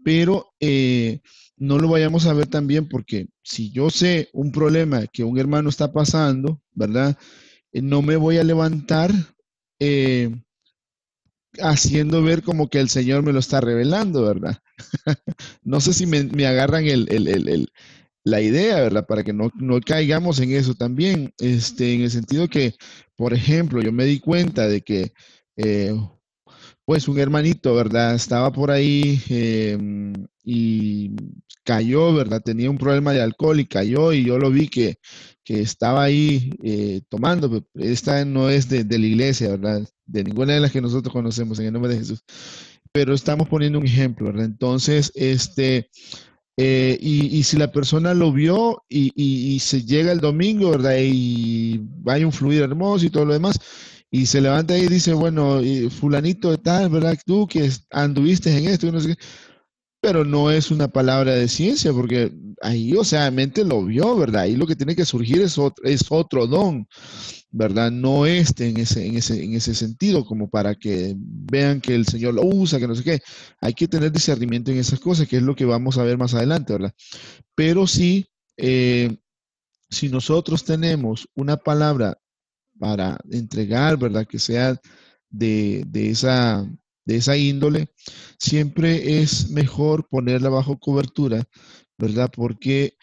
Pero no lo vayamos a ver también, porque si yo sé un problema que un hermano está pasando, ¿verdad? No me voy a levantar haciendo ver como que el Señor me lo está revelando, ¿verdad? No sé si me agarran la idea, ¿verdad? Para que no caigamos en eso también, en el sentido que, por ejemplo, yo me di cuenta de que, pues, un hermanito, ¿verdad? Estaba por ahí y cayó, ¿verdad? Tenía un problema de alcohol y cayó, y yo lo vi que estaba ahí tomando. Esta no es de la iglesia, ¿verdad? De ninguna de las que nosotros conocemos, en el nombre de Jesús. Pero estamos poniendo un ejemplo, ¿verdad? Entonces, y si la persona lo vio y se llega el domingo, ¿verdad? Y hay un fluido hermoso y todo lo demás, y se levanta y dice, bueno, fulanito de tal, ¿verdad? Tú que anduviste en esto, no sé qué, pero no es una palabra de ciencia, porque ahí, o sea, mente lo vio, ¿verdad? Ahí lo que tiene que surgir es otro don, ¿verdad? No en ese sentido, como para que vean que el Señor lo usa, que no sé qué. Hay que tener discernimiento en esas cosas, que es lo que vamos a ver más adelante, ¿verdad? Pero sí, si nosotros tenemos una palabra para entregar, ¿verdad? Que sea de esa índole, siempre es mejor ponerla bajo cobertura, ¿verdad? Porque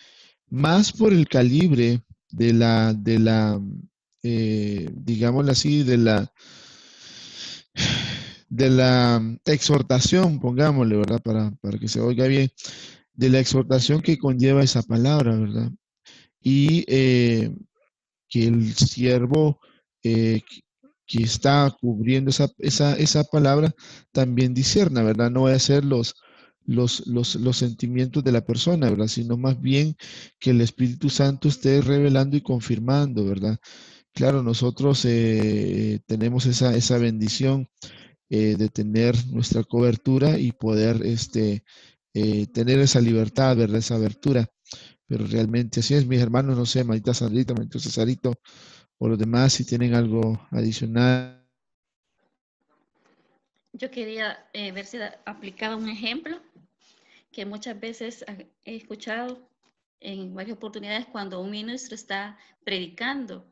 más por el calibre digámoslo así, de la exhortación, pongámosle, ¿verdad? Para que se oiga bien, de la exhortación que conlleva esa palabra, ¿verdad? Y que el siervo que está cubriendo esa palabra también discierna, ¿verdad? No voy a ser los los sentimientos de la persona, ¿verdad? Sino más bien que el Espíritu Santo esté revelando y confirmando, ¿verdad? Claro, nosotros tenemos esa bendición de tener nuestra cobertura y poder tener esa libertad, ¿verdad? Esa abertura. Pero realmente así es, mis hermanos, no sé, manita Sandrita, manito Cesarito, o los demás, si tienen algo adicional.
Yo quería ver si aplicaba un ejemplo que muchas veces he escuchado en varias oportunidades cuando un ministro está predicando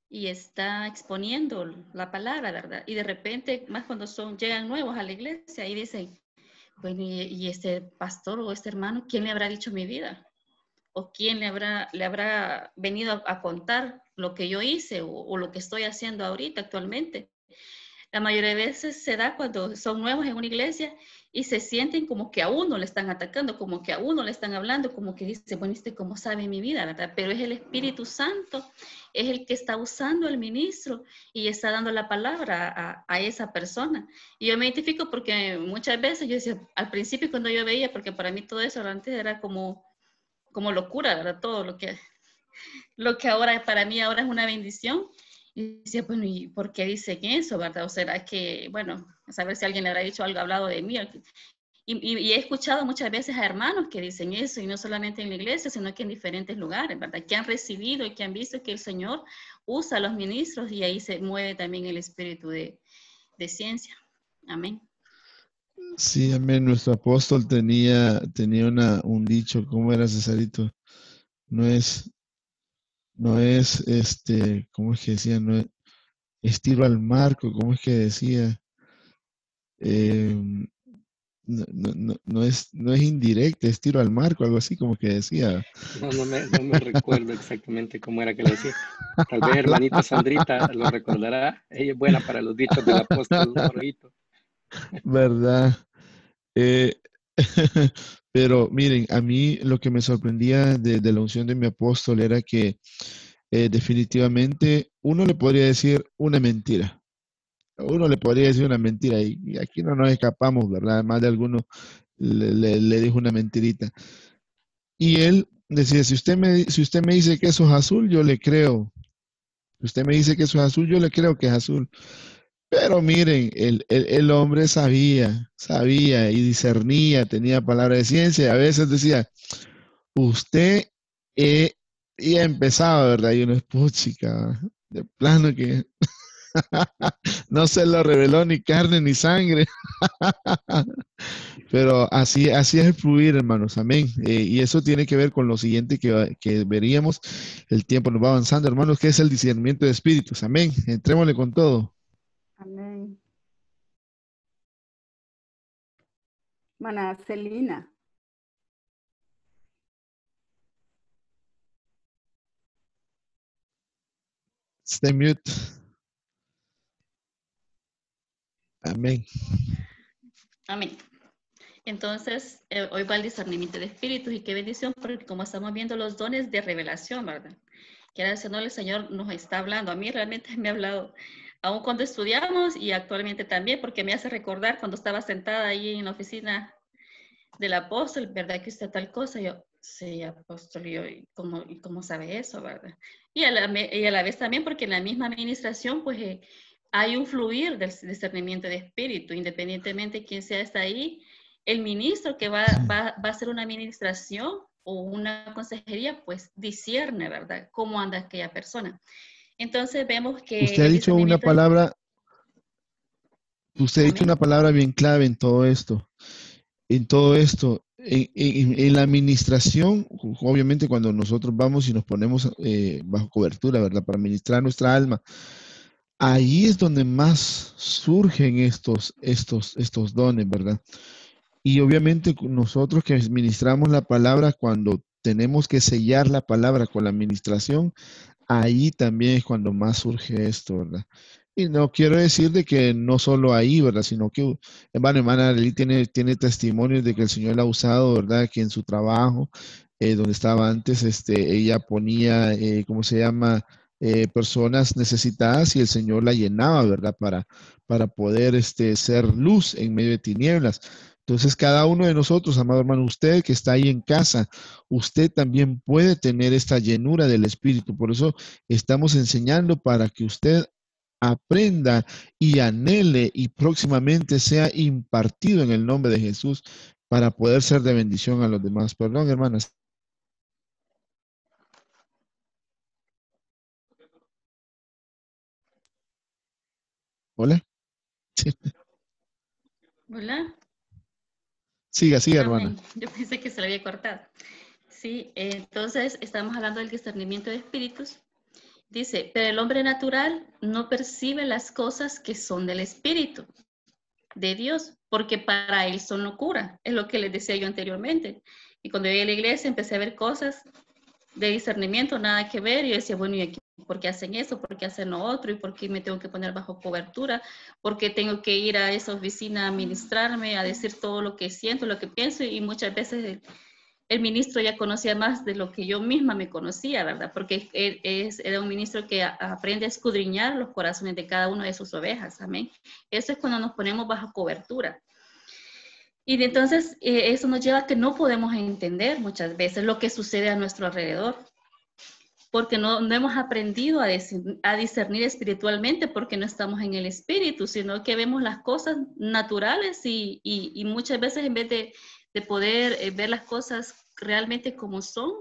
y está exponiendo la palabra, ¿verdad? Y de repente, más cuando llegan nuevos a la iglesia y dicen, bueno, y este pastor o este hermano, ¿quién le habrá dicho mi vida? ¿O quién le habrá venido a contar lo que yo hice o lo que estoy haciendo ahorita actualmente? La mayoría de veces se da cuando son nuevos en una iglesia y se sienten como que a uno le están atacando, como que a uno le están hablando, como que dice, bueno, ¿cómo sabe mi vida, verdad? Pero es el Espíritu Santo, es el que está usando al ministro y está dando la palabra a esa persona. Y yo me identifico porque muchas veces yo decía, al principio cuando yo veía, porque para mí todo eso antes era como locura, ¿verdad? Todo lo que ahora para mí ahora es una bendición. Y decía, bueno, ¿y por qué dicen eso, verdad? O será que, bueno, a saber si alguien le habrá dicho algo, hablado de mí. Y he escuchado muchas veces a hermanos que dicen eso, y no solamente en la iglesia, sino que en diferentes lugares, ¿verdad? Que han recibido y que han visto que el Señor usa a los ministros y ahí se mueve también el espíritu de ciencia. Amén.
Sí, amén. Nuestro apóstol tenía un dicho, ¿cómo era, Cesarito? No es, ¿cómo es que decía? No es tiro al marco, ¿cómo es que decía? No es indirecta, es tiro al marco, algo así como que decía.
No me recuerdo exactamente cómo era que lo decía. Tal vez hermanita Sandrita lo recordará. Ella es buena para los dichos del apóstol Jorgito.
¿Verdad? Pero miren, a mí lo que me sorprendía de la unción de mi apóstol era que definitivamente uno le podría decir una mentira. Uno le podría decir una mentira y aquí no nos escapamos, ¿verdad? Más de alguno le dijo una mentirita. Y él decía, si usted me dice que eso es azul, yo le creo. Si usted me dice que eso es azul, yo le creo que es azul. Pero miren, el hombre sabía y discernía, tenía palabra de ciencia y a veces decía, usted ya empezaba, ¿verdad? Y uno es puchica, de plano que no se lo reveló ni carne ni sangre. Pero así es el fluir, hermanos, amén. Y eso tiene que ver con lo siguiente que veríamos. El tiempo nos va avanzando, hermanos, que es el discernimiento de espíritus, amén. Entrémosle con todo.
Amén. Hermana Celina.
Stay mute. Amén.
Amén. Entonces, hoy va el discernimiento de espíritus y qué bendición, porque como estamos viendo los dones de revelación, ¿verdad? Que era el Señor nos está hablando. A mí realmente me ha hablado, aún cuando estudiamos y actualmente también, porque me hace recordar cuando estaba sentada ahí en la oficina del apóstol, ¿verdad? Que usted tal cosa, yo, sí, apóstol, ¿y cómo sabe eso, verdad? Y a la vez también, porque en la misma administración, pues hay un fluir del discernimiento de espíritu, independientemente de quién sea está ahí, el ministro que va a hacer una administración o una consejería, pues discierne, ¿verdad? Cómo anda aquella persona. Entonces vemos que...
Usted ha dicho una palabra, bien clave en todo esto. En todo esto, en la administración, obviamente cuando nosotros vamos y nos ponemos bajo cobertura, ¿verdad? Para administrar nuestra alma, ahí es donde más surgen estos dones, ¿verdad? Y obviamente nosotros que administramos la palabra, cuando tenemos que sellar la palabra con la administración, ahí también es cuando más surge esto, ¿verdad? Y no quiero decir de que no solo ahí, ¿verdad? Sino que, hermana Arely tiene testimonios de que el Señor la ha usado, ¿verdad? Que en su trabajo, donde estaba antes, ella ponía, ¿cómo se llama? Personas necesitadas y el Señor la llenaba, ¿verdad? Para poder ser luz en medio de tinieblas. Entonces, cada uno de nosotros, amado hermano, usted que está ahí en casa, usted también puede tener esta llenura del Espíritu. Por eso estamos enseñando para que usted aprenda y anhele y próximamente sea impartido en el nombre de Jesús para poder ser de bendición a los demás. Perdón, hermanas. Hola.
Hola.
Siga,
Amén.
hermana.
Yo pensé que se lo había cortado. Sí, entonces estamos hablando del discernimiento de espíritus. Dice, pero el hombre natural no percibe las cosas que son del Espíritu de Dios, porque para él son locura. Es lo que les decía yo anteriormente. Y cuando llegué a la iglesia empecé a ver cosas de discernimiento, nada que ver. Y yo decía, bueno, ¿y aquí por qué hacen eso? ¿Por qué hacen lo otro? ¿Y por qué me tengo que poner bajo cobertura? ¿Por qué tengo que ir a esa oficina a ministrarme, a decir todo lo que siento, lo que pienso? Y muchas veces el ministro ya conocía más de lo que yo misma me conocía, ¿verdad? Porque era un ministro que aprende a escudriñar los corazones de cada una de sus ovejas, amén. Eso es cuando nos ponemos bajo cobertura. Y entonces eso nos lleva a que no podemos entender muchas veces lo que sucede a nuestro alrededor, porque no hemos aprendido a discernir espiritualmente porque no estamos en el espíritu, sino que vemos las cosas naturales y muchas veces en vez de poder ver las cosas realmente como son,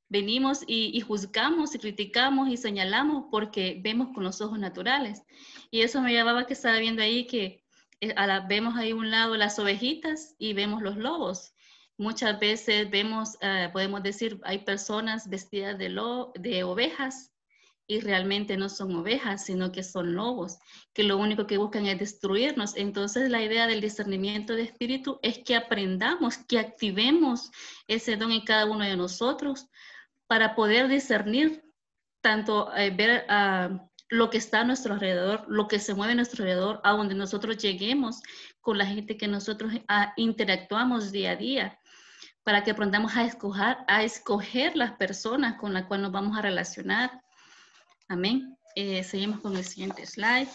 venimos y juzgamos y criticamos y señalamos porque vemos con los ojos naturales. Y eso me llevaba que estaba viendo ahí que vemos ahí un lado las ovejitas y vemos los lobos. Muchas veces vemos, podemos decir, hay personas vestidas de ovejas y realmente no son ovejas, sino que son lobos, que lo único que buscan es destruirnos. Entonces la idea del discernimiento de espíritu es que aprendamos, que activemos ese don en cada uno de nosotros para poder discernir, tanto ver lo que está a nuestro alrededor, lo que se mueve a nuestro alrededor, a donde nosotros lleguemos con la gente que nosotros interactuamos día a día, para que aprendamos a escoger las personas con las cuales nos vamos a relacionar. Amén. Seguimos con el siguiente slide.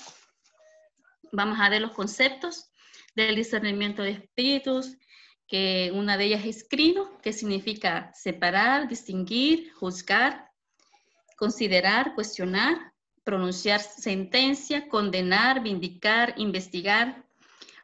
Vamos a ver los conceptos del discernimiento de espíritus, que una de ellas es crino, que significa separar, distinguir, juzgar, considerar, cuestionar, pronunciar sentencia, condenar, vindicar, investigar.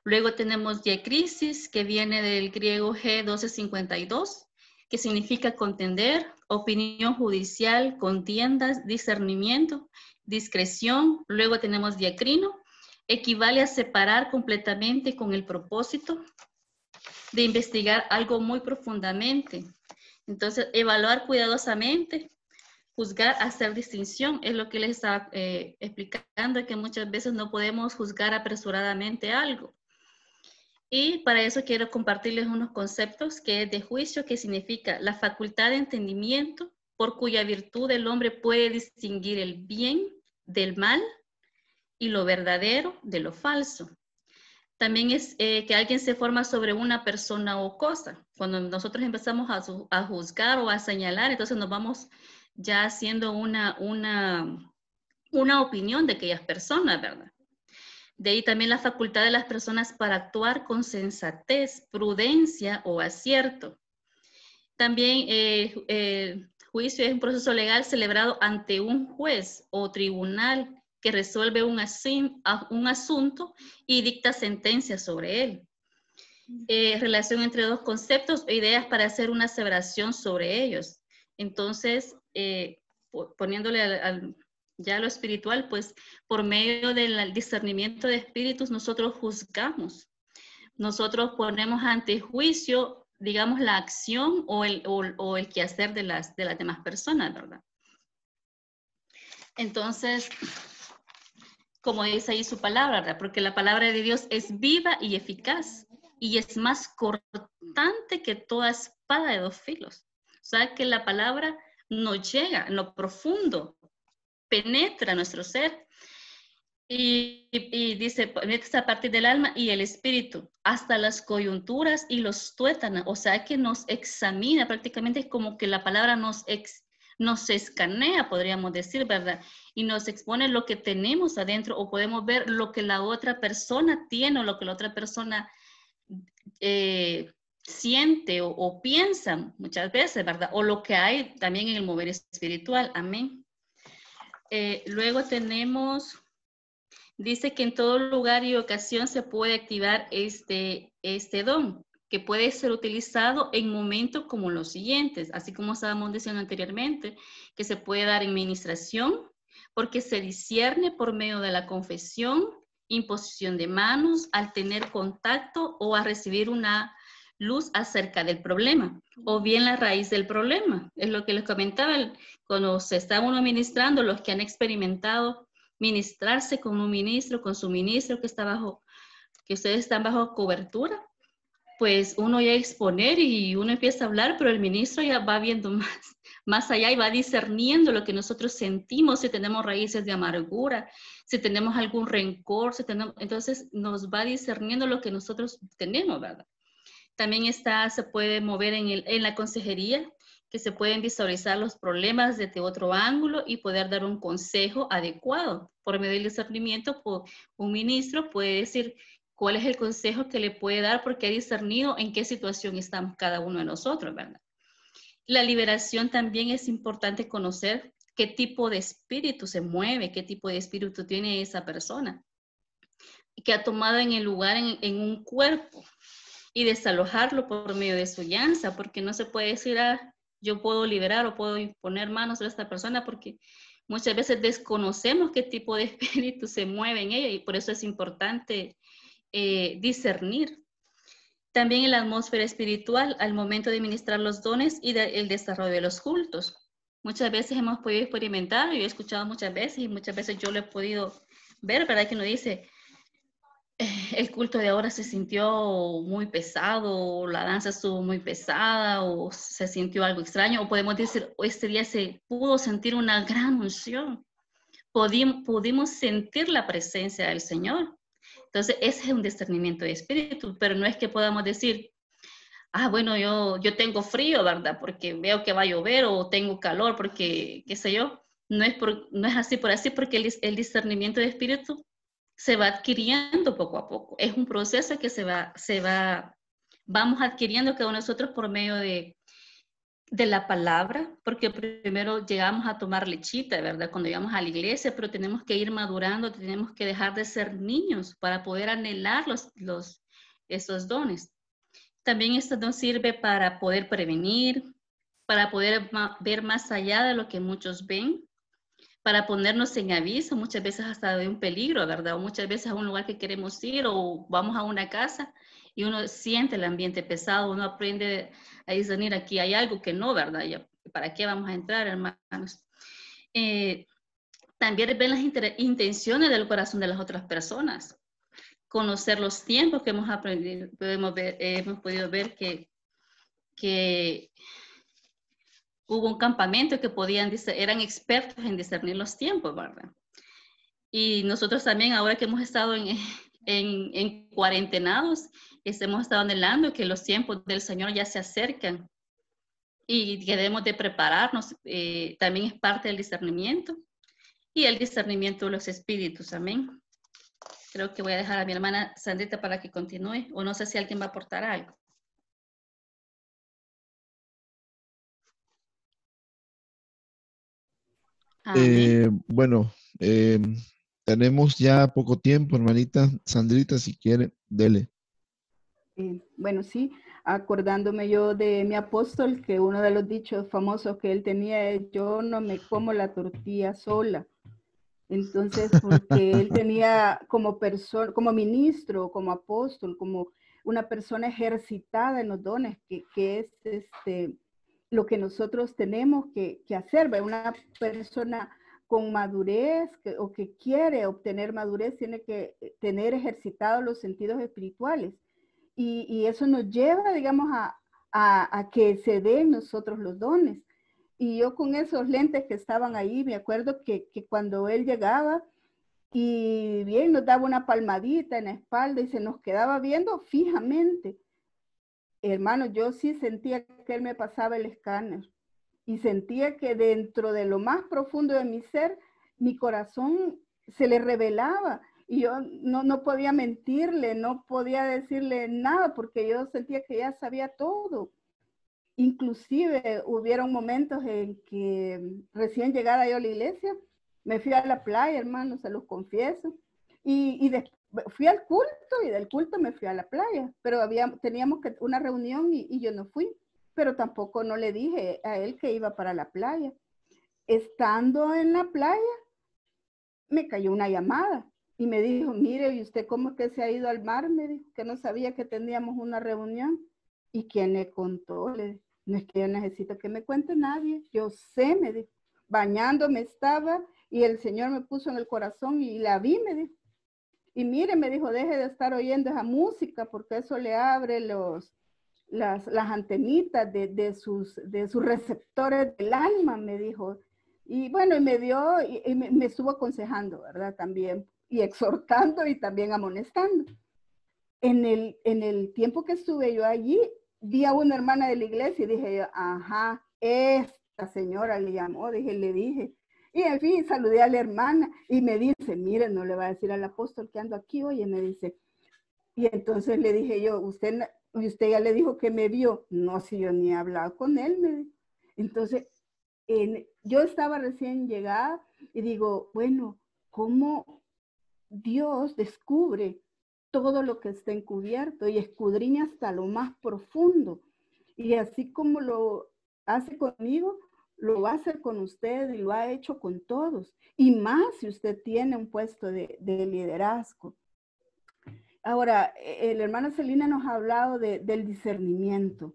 Luego tenemos diacrisis, que viene del griego G1252, que significa contender, opinión judicial, contiendas, discernimiento, discreción. Luego tenemos diacrino, equivale a separar completamente con el propósito de investigar algo muy profundamente. Entonces, evaluar cuidadosamente, juzgar, hacer distinción, es lo que les estaba explicando, que muchas veces no podemos juzgar apresuradamente algo. Y para eso quiero compartirles unos conceptos que es de juicio, que significa la facultad de entendimiento por cuya virtud el hombre puede distinguir el bien del mal y lo verdadero de lo falso. También es que alguien se forma sobre una persona o cosa. Cuando nosotros empezamos a juzgar o a señalar, entonces nos vamos ya haciendo una opinión de aquellas personas, ¿verdad? De ahí también la facultad de las personas para actuar con sensatez, prudencia o acierto. También juicio es un proceso legal celebrado ante un juez o tribunal que resuelve un asunto y dicta sentencia sobre él. Relación entre dos conceptos o ideas para hacer una aseveración sobre ellos. Entonces, poniéndole ya lo espiritual, pues por medio del discernimiento de espíritus nosotros juzgamos, nosotros ponemos ante juicio, digamos, la acción o el quehacer de las demás personas, ¿verdad? Entonces, como dice ahí su palabra, ¿verdad? Porque la palabra de Dios es viva y eficaz y es más cortante que toda espada de dos filos. O sea que la palabra nos llega en lo profundo, penetra nuestro ser y dice, penetra a partir del alma y el espíritu, hasta las coyunturas y los tuétanos, o sea que nos examina, prácticamente como que la palabra nos escanea, podríamos decir, ¿verdad? Y nos expone lo que tenemos adentro, o podemos ver lo que la otra persona tiene o lo que la otra persona siente o piensa muchas veces, ¿verdad? O lo que hay también en el mover espiritual. Amén. Luego tenemos, dice que en todo lugar y ocasión se puede activar este don, que puede ser utilizado en momentos como los siguientes, así como estábamos diciendo anteriormente, que se puede dar en ministración, porque se discierne por medio de la confesión, imposición de manos, al tener contacto o a recibir una luz acerca del problema, o bien la raíz del problema. Es lo que les comentaba, cuando se está uno ministrando, los que han experimentado ministrarse con un ministro, con su ministro que está bajo, que ustedes están bajo cobertura, pues uno ya exponer y uno empieza a hablar, pero el ministro ya va viendo más allá y va discerniendo lo que nosotros sentimos, si tenemos raíces de amargura, si tenemos algún rencor, si tenemos, entonces nos va discerniendo lo que nosotros tenemos, ¿verdad? También se puede mover en la consejería, que se pueden visualizar los problemas desde otro ángulo y poder dar un consejo adecuado. Por medio del discernimiento, un ministro puede decir cuál es el consejo que le puede dar porque ha discernido en qué situación estamos cada uno de nosotros, ¿verdad? La liberación también es importante conocer qué tipo de espíritu se mueve, qué tipo de espíritu tiene esa persona, que ha tomado en el lugar en un cuerpo, y desalojarlo por medio de su llanza, porque no se puede decir, yo puedo liberar o puedo imponer manos sobre esta persona, porque muchas veces desconocemos qué tipo de espíritu se mueve en ella y por eso es importante discernir. También en la atmósfera espiritual al momento de ministrar los dones y el desarrollo de los cultos. Muchas veces hemos podido experimentar, yo he escuchado muchas veces y muchas veces yo lo he podido ver, ¿verdad? Que uno dice, el culto de ahora se sintió muy pesado, la danza estuvo muy pesada, o se sintió algo extraño, o podemos decir, este día se pudo sentir una gran unción, pudimos sentir la presencia del Señor. Entonces, ese es un discernimiento de espíritu, pero no es que podamos decir, bueno, yo tengo frío, ¿verdad? Porque veo que va a llover, o tengo calor, porque, qué sé yo, no es así por así, porque el discernimiento de espíritu se va adquiriendo poco a poco. Es un proceso que vamos adquiriendo cada uno de nosotros por medio de la palabra, porque primero llegamos a tomar lechita, ¿verdad? Cuando llegamos a la iglesia, pero tenemos que ir madurando, tenemos que dejar de ser niños para poder anhelar esos dones. También esto nos sirve para poder prevenir, para poder ver más allá de lo que muchos ven, para ponernos en aviso, muchas veces hasta de un peligro, ¿verdad? O muchas veces a un lugar que queremos ir o vamos a una casa y uno siente el ambiente pesado, uno aprende a discernir, aquí hay algo que no, ¿verdad? ¿Para qué vamos a entrar, hermanos? También ven las intenciones del corazón de las otras personas, conocer los tiempos que hemos aprendido, hemos podido ver que hubo un campamento que eran expertos en discernir los tiempos, ¿verdad? Y nosotros también, ahora que hemos estado en cuarentenados, hemos estado anhelando que los tiempos del Señor ya se acercan y que debemos de prepararnos. También es parte del discernimiento y el discernimiento de los espíritus. Amén. Creo que voy a dejar a mi hermana Sandrita para que continúe, o no sé si alguien va a aportar algo.
Bueno, tenemos ya poco tiempo, hermanita Sandrita, si quiere, dele.
Bueno, sí, acordándome yo de mi apóstol, que uno de los dichos famosos que él tenía es, yo no me como la tortilla sola. Entonces, porque él tenía como persona, como ministro, como apóstol, como una persona ejercitada en los dones, que es lo que nosotros tenemos que hacer, ¿verdad? Una persona con madurez o que quiere obtener madurez tiene que tener ejercitados los sentidos espirituales. Y eso nos lleva, digamos, a que se den nosotros los dones. Y yo con esos lentes que estaban ahí, me acuerdo que cuando él llegaba y bien nos daba una palmadita en la espalda y se nos quedaba viendo fijamente. Hermano, yo sí sentía que él me pasaba el escáner y sentía que dentro de lo más profundo de mi ser, mi corazón se le revelaba Y yo no podía mentirle, no podía decirle nada porque yo sentía que ya sabía todo. Inclusive hubieron momentos en que recién llegada yo a la iglesia, me fui a la playa, hermanos, se los confieso, y fui al culto y del culto me fui a la playa, pero teníamos una reunión y yo no fui, pero tampoco no le dije a él que iba para la playa. Estando en la playa, me cayó una llamada y me dijo, mire, ¿y usted cómo es que se ha ido al mar? Me dijo que no sabía que teníamos una reunión. ¿Y quién le contó? Le dije, no es que yo necesito que me cuente nadie, yo sé, me dijo, bañándome estaba y el Señor me puso en el corazón y la vi, me dijo. Y mire, me dijo, deje de estar oyendo esa música porque eso le abre las antenitas de sus receptores del alma, me dijo. Y bueno, y me dio, y me estuvo aconsejando, ¿verdad? También, y exhortando y también amonestando. En el tiempo que estuve yo allí, vi a una hermana de la iglesia y dije yo, ajá, esta señora le llamó, le dije. Y en fin, saludé a la hermana y me dice, mire, no le va a decir al apóstol que ando aquí, oye, me dice. Y entonces le dije yo, usted ya le dijo que me vio. No, si yo ni he hablado con él, me dijo. Entonces, yo estaba recién llegada y digo, bueno, ¿cómo Dios descubre todo lo que está encubierto y escudriña hasta lo más profundo? Y así como lo hace conmigo, lo va a hacer con usted y lo ha hecho con todos. Y más si usted tiene un puesto de liderazgo. Ahora, el hermano Celina nos ha hablado del discernimiento.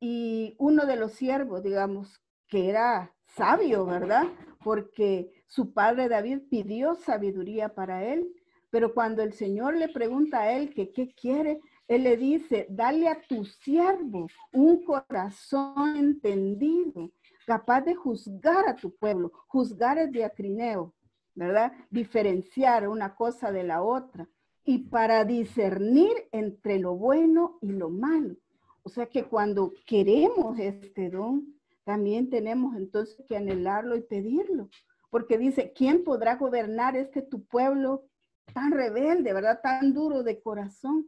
Y uno de los siervos, digamos, que era sabio, ¿verdad? Porque su padre David pidió sabiduría para él, pero cuando el Señor le pregunta a él que qué quiere, él le dice, dale a tu siervo un corazón entendido, capaz de juzgar a tu pueblo. Juzgar es diacrineo, ¿verdad? Diferenciar una cosa de la otra. Y para discernir entre lo bueno y lo malo. O sea que cuando queremos este don, también tenemos entonces que anhelarlo y pedirlo. Porque dice, ¿quién podrá gobernar tu pueblo tan rebelde, verdad? Tan duro de corazón.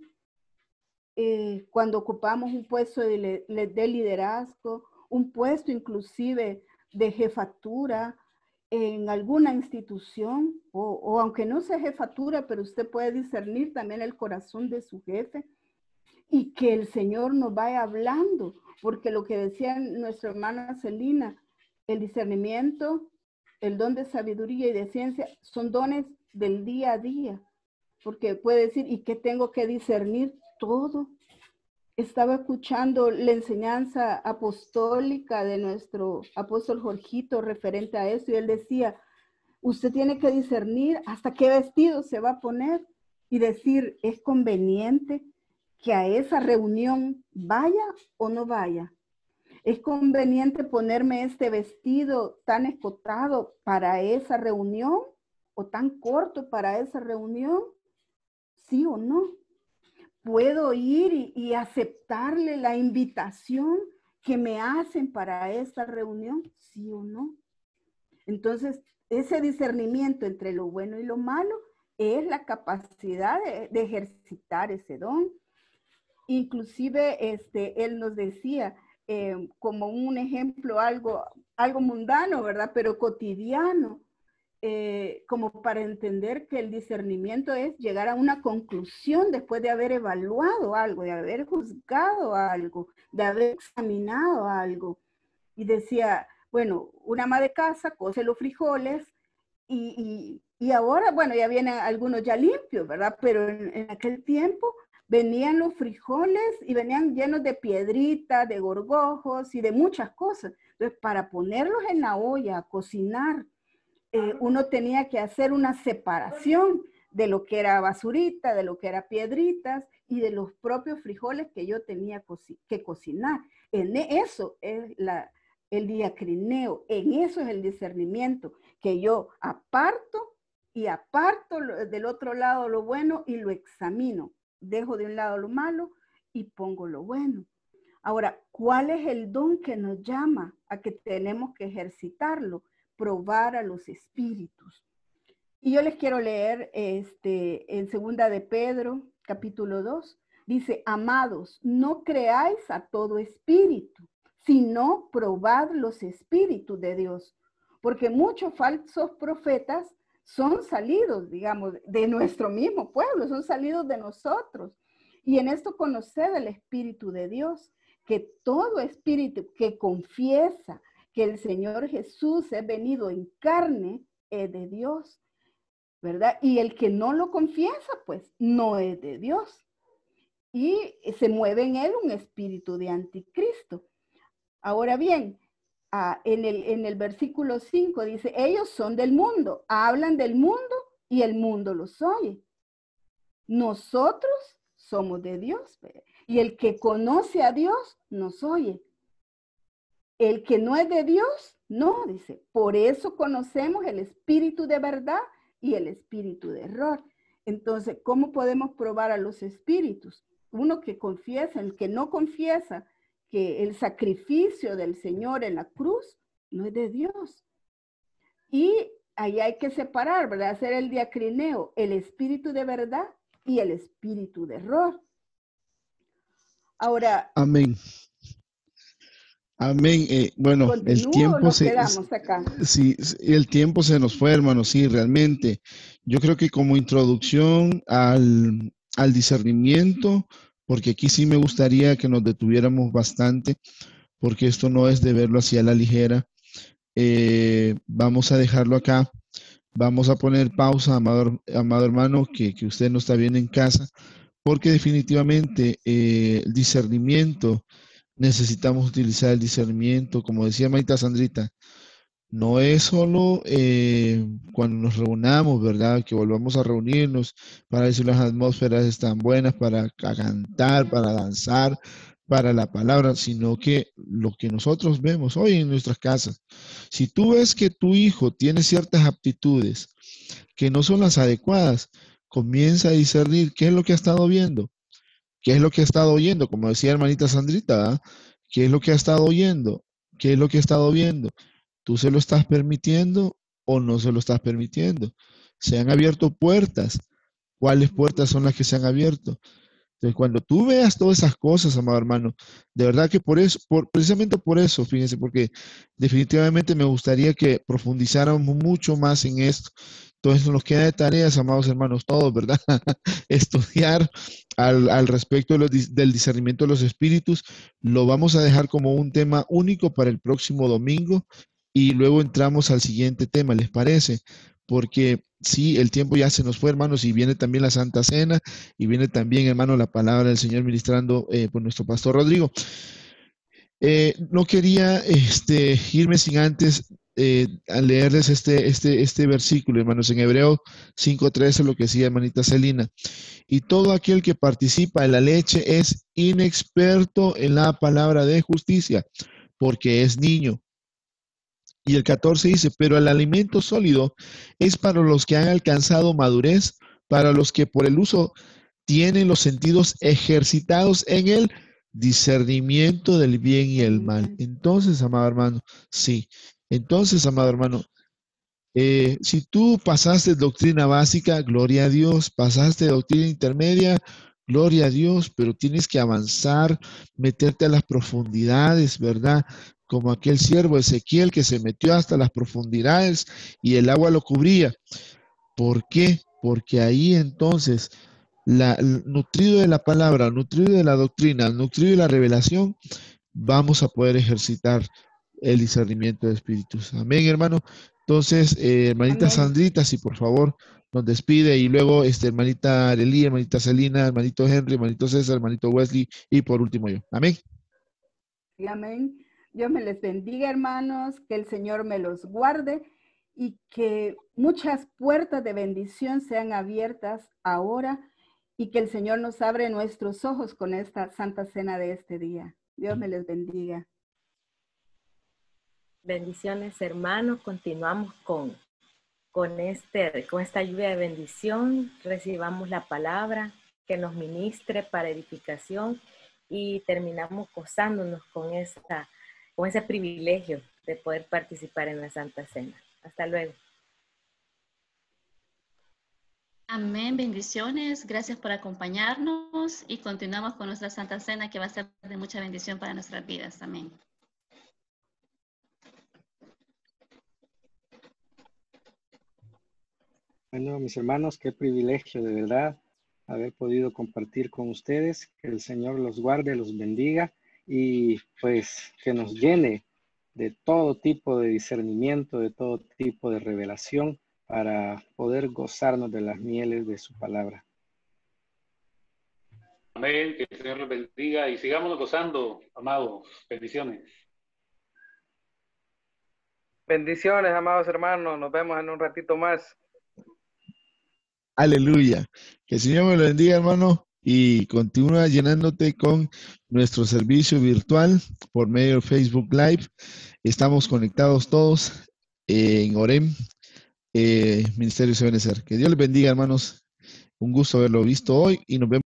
Cuando ocupamos un puesto de liderazgo, un puesto inclusive de jefatura en alguna institución, o aunque no sea jefatura, pero usted puede discernir también el corazón de su jefe y que el Señor nos vaya hablando, porque lo que decía nuestra hermana Celina, el discernimiento, el don de sabiduría y de ciencia son dones del día a día, porque puede decir, ¿y qué tengo que discernir? Todo. Estaba escuchando la enseñanza apostólica de nuestro apóstol Jorgito referente a eso, y él decía, usted tiene que discernir hasta qué vestido se va a poner y decir, ¿es conveniente que a esa reunión vaya o no vaya? ¿Es conveniente ponerme este vestido tan escotado para esa reunión o tan corto para esa reunión? ¿Sí o no? ¿Puedo ir y aceptarle la invitación que me hacen para esa reunión? ¿Sí o no? Entonces, ese discernimiento entre lo bueno y lo malo es la capacidad de ejercitar ese don. Inclusive, él nos decía, como un ejemplo, algo mundano, ¿verdad? Pero cotidiano, como para entender que el discernimiento es llegar a una conclusión después de haber evaluado algo, de haber juzgado algo, de haber examinado algo. Y decía, bueno, una ama de casa cose los frijoles y ahora, bueno, ya vienen algunos ya limpios, ¿verdad? Pero en aquel tiempo venían los frijoles y venían llenos de piedritas, de gorgojos y de muchas cosas. Entonces, para ponerlos en la olla a cocinar, uno tenía que hacer una separación de lo que era basurita, de lo que era piedritas y de los propios frijoles que yo tenía que cocinar. En eso es el diacrineo, en eso es el discernimiento, que yo aparto del otro lado lo bueno y lo examino. Dejo de un lado lo malo y pongo lo bueno. Ahora, ¿cuál es el don que nos llama a que tenemos que ejercitarlo? Probar a los espíritus. Y yo les quiero leer en segunda de Pedro, capítulo 2. Dice, amados, no creáis a todo espíritu, sino probad los espíritus de Dios. Porque muchos falsos profetas son salidos, digamos, de nuestro mismo pueblo, son salidos de nosotros. Y en esto conoced el Espíritu de Dios, que todo espíritu que confiesa que el Señor Jesús es venido en carne es de Dios, ¿verdad? Y el que no lo confiesa, pues no es de Dios. Y se mueve en él un espíritu de anticristo. Ahora bien, en el versículo 5 dice, ellos son del mundo, hablan del mundo y el mundo los oye. Nosotros somos de Dios, y el que conoce a Dios nos oye. El que no es de Dios, no, dice. Por eso conocemos el espíritu de verdad y el espíritu de error. Entonces, ¿cómo podemos probar a los espíritus? Uno que confiesa, el que no confiesa que el sacrificio del Señor en la cruz no es de Dios. Y ahí hay que separar, ¿verdad? Hacer el diacrineo, el espíritu de verdad y el espíritu de error. Ahora.
Amén. Amén. Bueno, el tiempo sí, el tiempo se nos fue, hermano, sí, realmente. Yo creo que como introducción al discernimiento, porque aquí sí me gustaría que nos detuviéramos bastante, porque esto no es de verlo así a la ligera. Vamos a dejarlo acá. Vamos a poner pausa, amado hermano, que usted no está bien en casa, porque definitivamente el discernimiento, necesitamos utilizar el discernimiento, como decía Maita Sandrita, no es solo cuando nos reunamos, ¿verdad? Que volvamos a reunirnos para ver si las atmósferas están buenas para cantar, para danzar, para la palabra, sino que lo que nosotros vemos hoy en nuestras casas. Si tú ves que tu hijo tiene ciertas aptitudes que no son las adecuadas, comienza a discernir qué es lo que ha estado viendo, qué es lo que ha estado oyendo, como decía hermanita Sandrita, ¿eh? ¿Qué es lo que ha estado oyendo? ¿Qué es lo que ha estado viendo? ¿Tú se lo estás permitiendo o no se lo estás permitiendo? Se han abierto puertas. ¿Cuáles puertas son las que se han abierto? Entonces, cuando tú veas todas esas cosas, amado hermano, de verdad que por eso, precisamente por eso, fíjense, porque definitivamente me gustaría que profundizáramos mucho más en esto. Entonces, nos queda de tareas, amados hermanos, todos, ¿verdad? Estudiar al respecto del discernimiento de los espíritus. Lo vamos a dejar como un tema único para el próximo domingo y luego entramos al siguiente tema, ¿les parece? Porque sí, el tiempo ya se nos fue, hermanos, y viene también la Santa Cena, y viene también, hermano, la palabra del Señor ministrando por nuestro pastor Rodrigo. No quería irme sin antes a leerles este versículo, hermanos, en Hebreos 5:13, lo que decía hermanita Celina. Y todo aquel que participa en la leche es inexperto en la palabra de justicia, porque es niño. Y el 14 dice, pero el alimento sólido es para los que han alcanzado madurez, para los que por el uso tienen los sentidos ejercitados en el discernimiento del bien y el mal. Entonces, amado hermano, sí. Entonces, amado hermano, si tú pasaste doctrina básica, gloria a Dios, pasaste doctrina intermedia, gloria a Dios, pero tienes que avanzar, meterte a las profundidades, ¿verdad? Como aquel siervo Ezequiel que se metió hasta las profundidades y el agua lo cubría. ¿Por qué? Porque ahí entonces, nutrido de la palabra, nutrido de la doctrina, nutrido de la revelación, vamos a poder ejercitar el discernimiento de espíritus. Amén, hermano. Entonces, hermanita
Amén.
Sandrita, si por favor nos despide, y luego hermanita Arely, hermanita Celina, hermanito Henry, hermanito César, hermanito Wesley, y por último yo. Amén.
Sí, amén. Dios me les bendiga, hermanos, que el Señor me los guarde y que muchas puertas de bendición sean abiertas ahora y que el Señor nos abre nuestros ojos con esta Santa Cena de este día. Dios me les bendiga.
Bendiciones, hermanos. Continuamos con esta lluvia de bendición. Recibamos la palabra que nos ministre para edificación y terminamos gozándonos con ese privilegio de poder participar en la Santa Cena. Hasta luego.
Amén, bendiciones. Gracias por acompañarnos y continuamos con nuestra Santa Cena que va a ser de mucha bendición para nuestras vidas. Amén.
Bueno, mis hermanos, qué privilegio de verdad haber podido compartir con ustedes. Que el Señor los guarde, los bendiga y pues que nos llene de todo tipo de discernimiento, de todo tipo de revelación para poder gozarnos de las mieles de su palabra.
Amén, que el Señor los bendiga y sigamos gozando, amados. Bendiciones.
Bendiciones, amados hermanos. Nos vemos en un ratito más.
Aleluya. Que el Señor me lo bendiga, hermano, y continúa llenándote con nuestro servicio virtual por medio de Facebook Live. Estamos conectados todos en Orem, Ministerio Sebenecer. Que Dios les bendiga, hermanos. Un gusto haberlo visto hoy y nos vemos.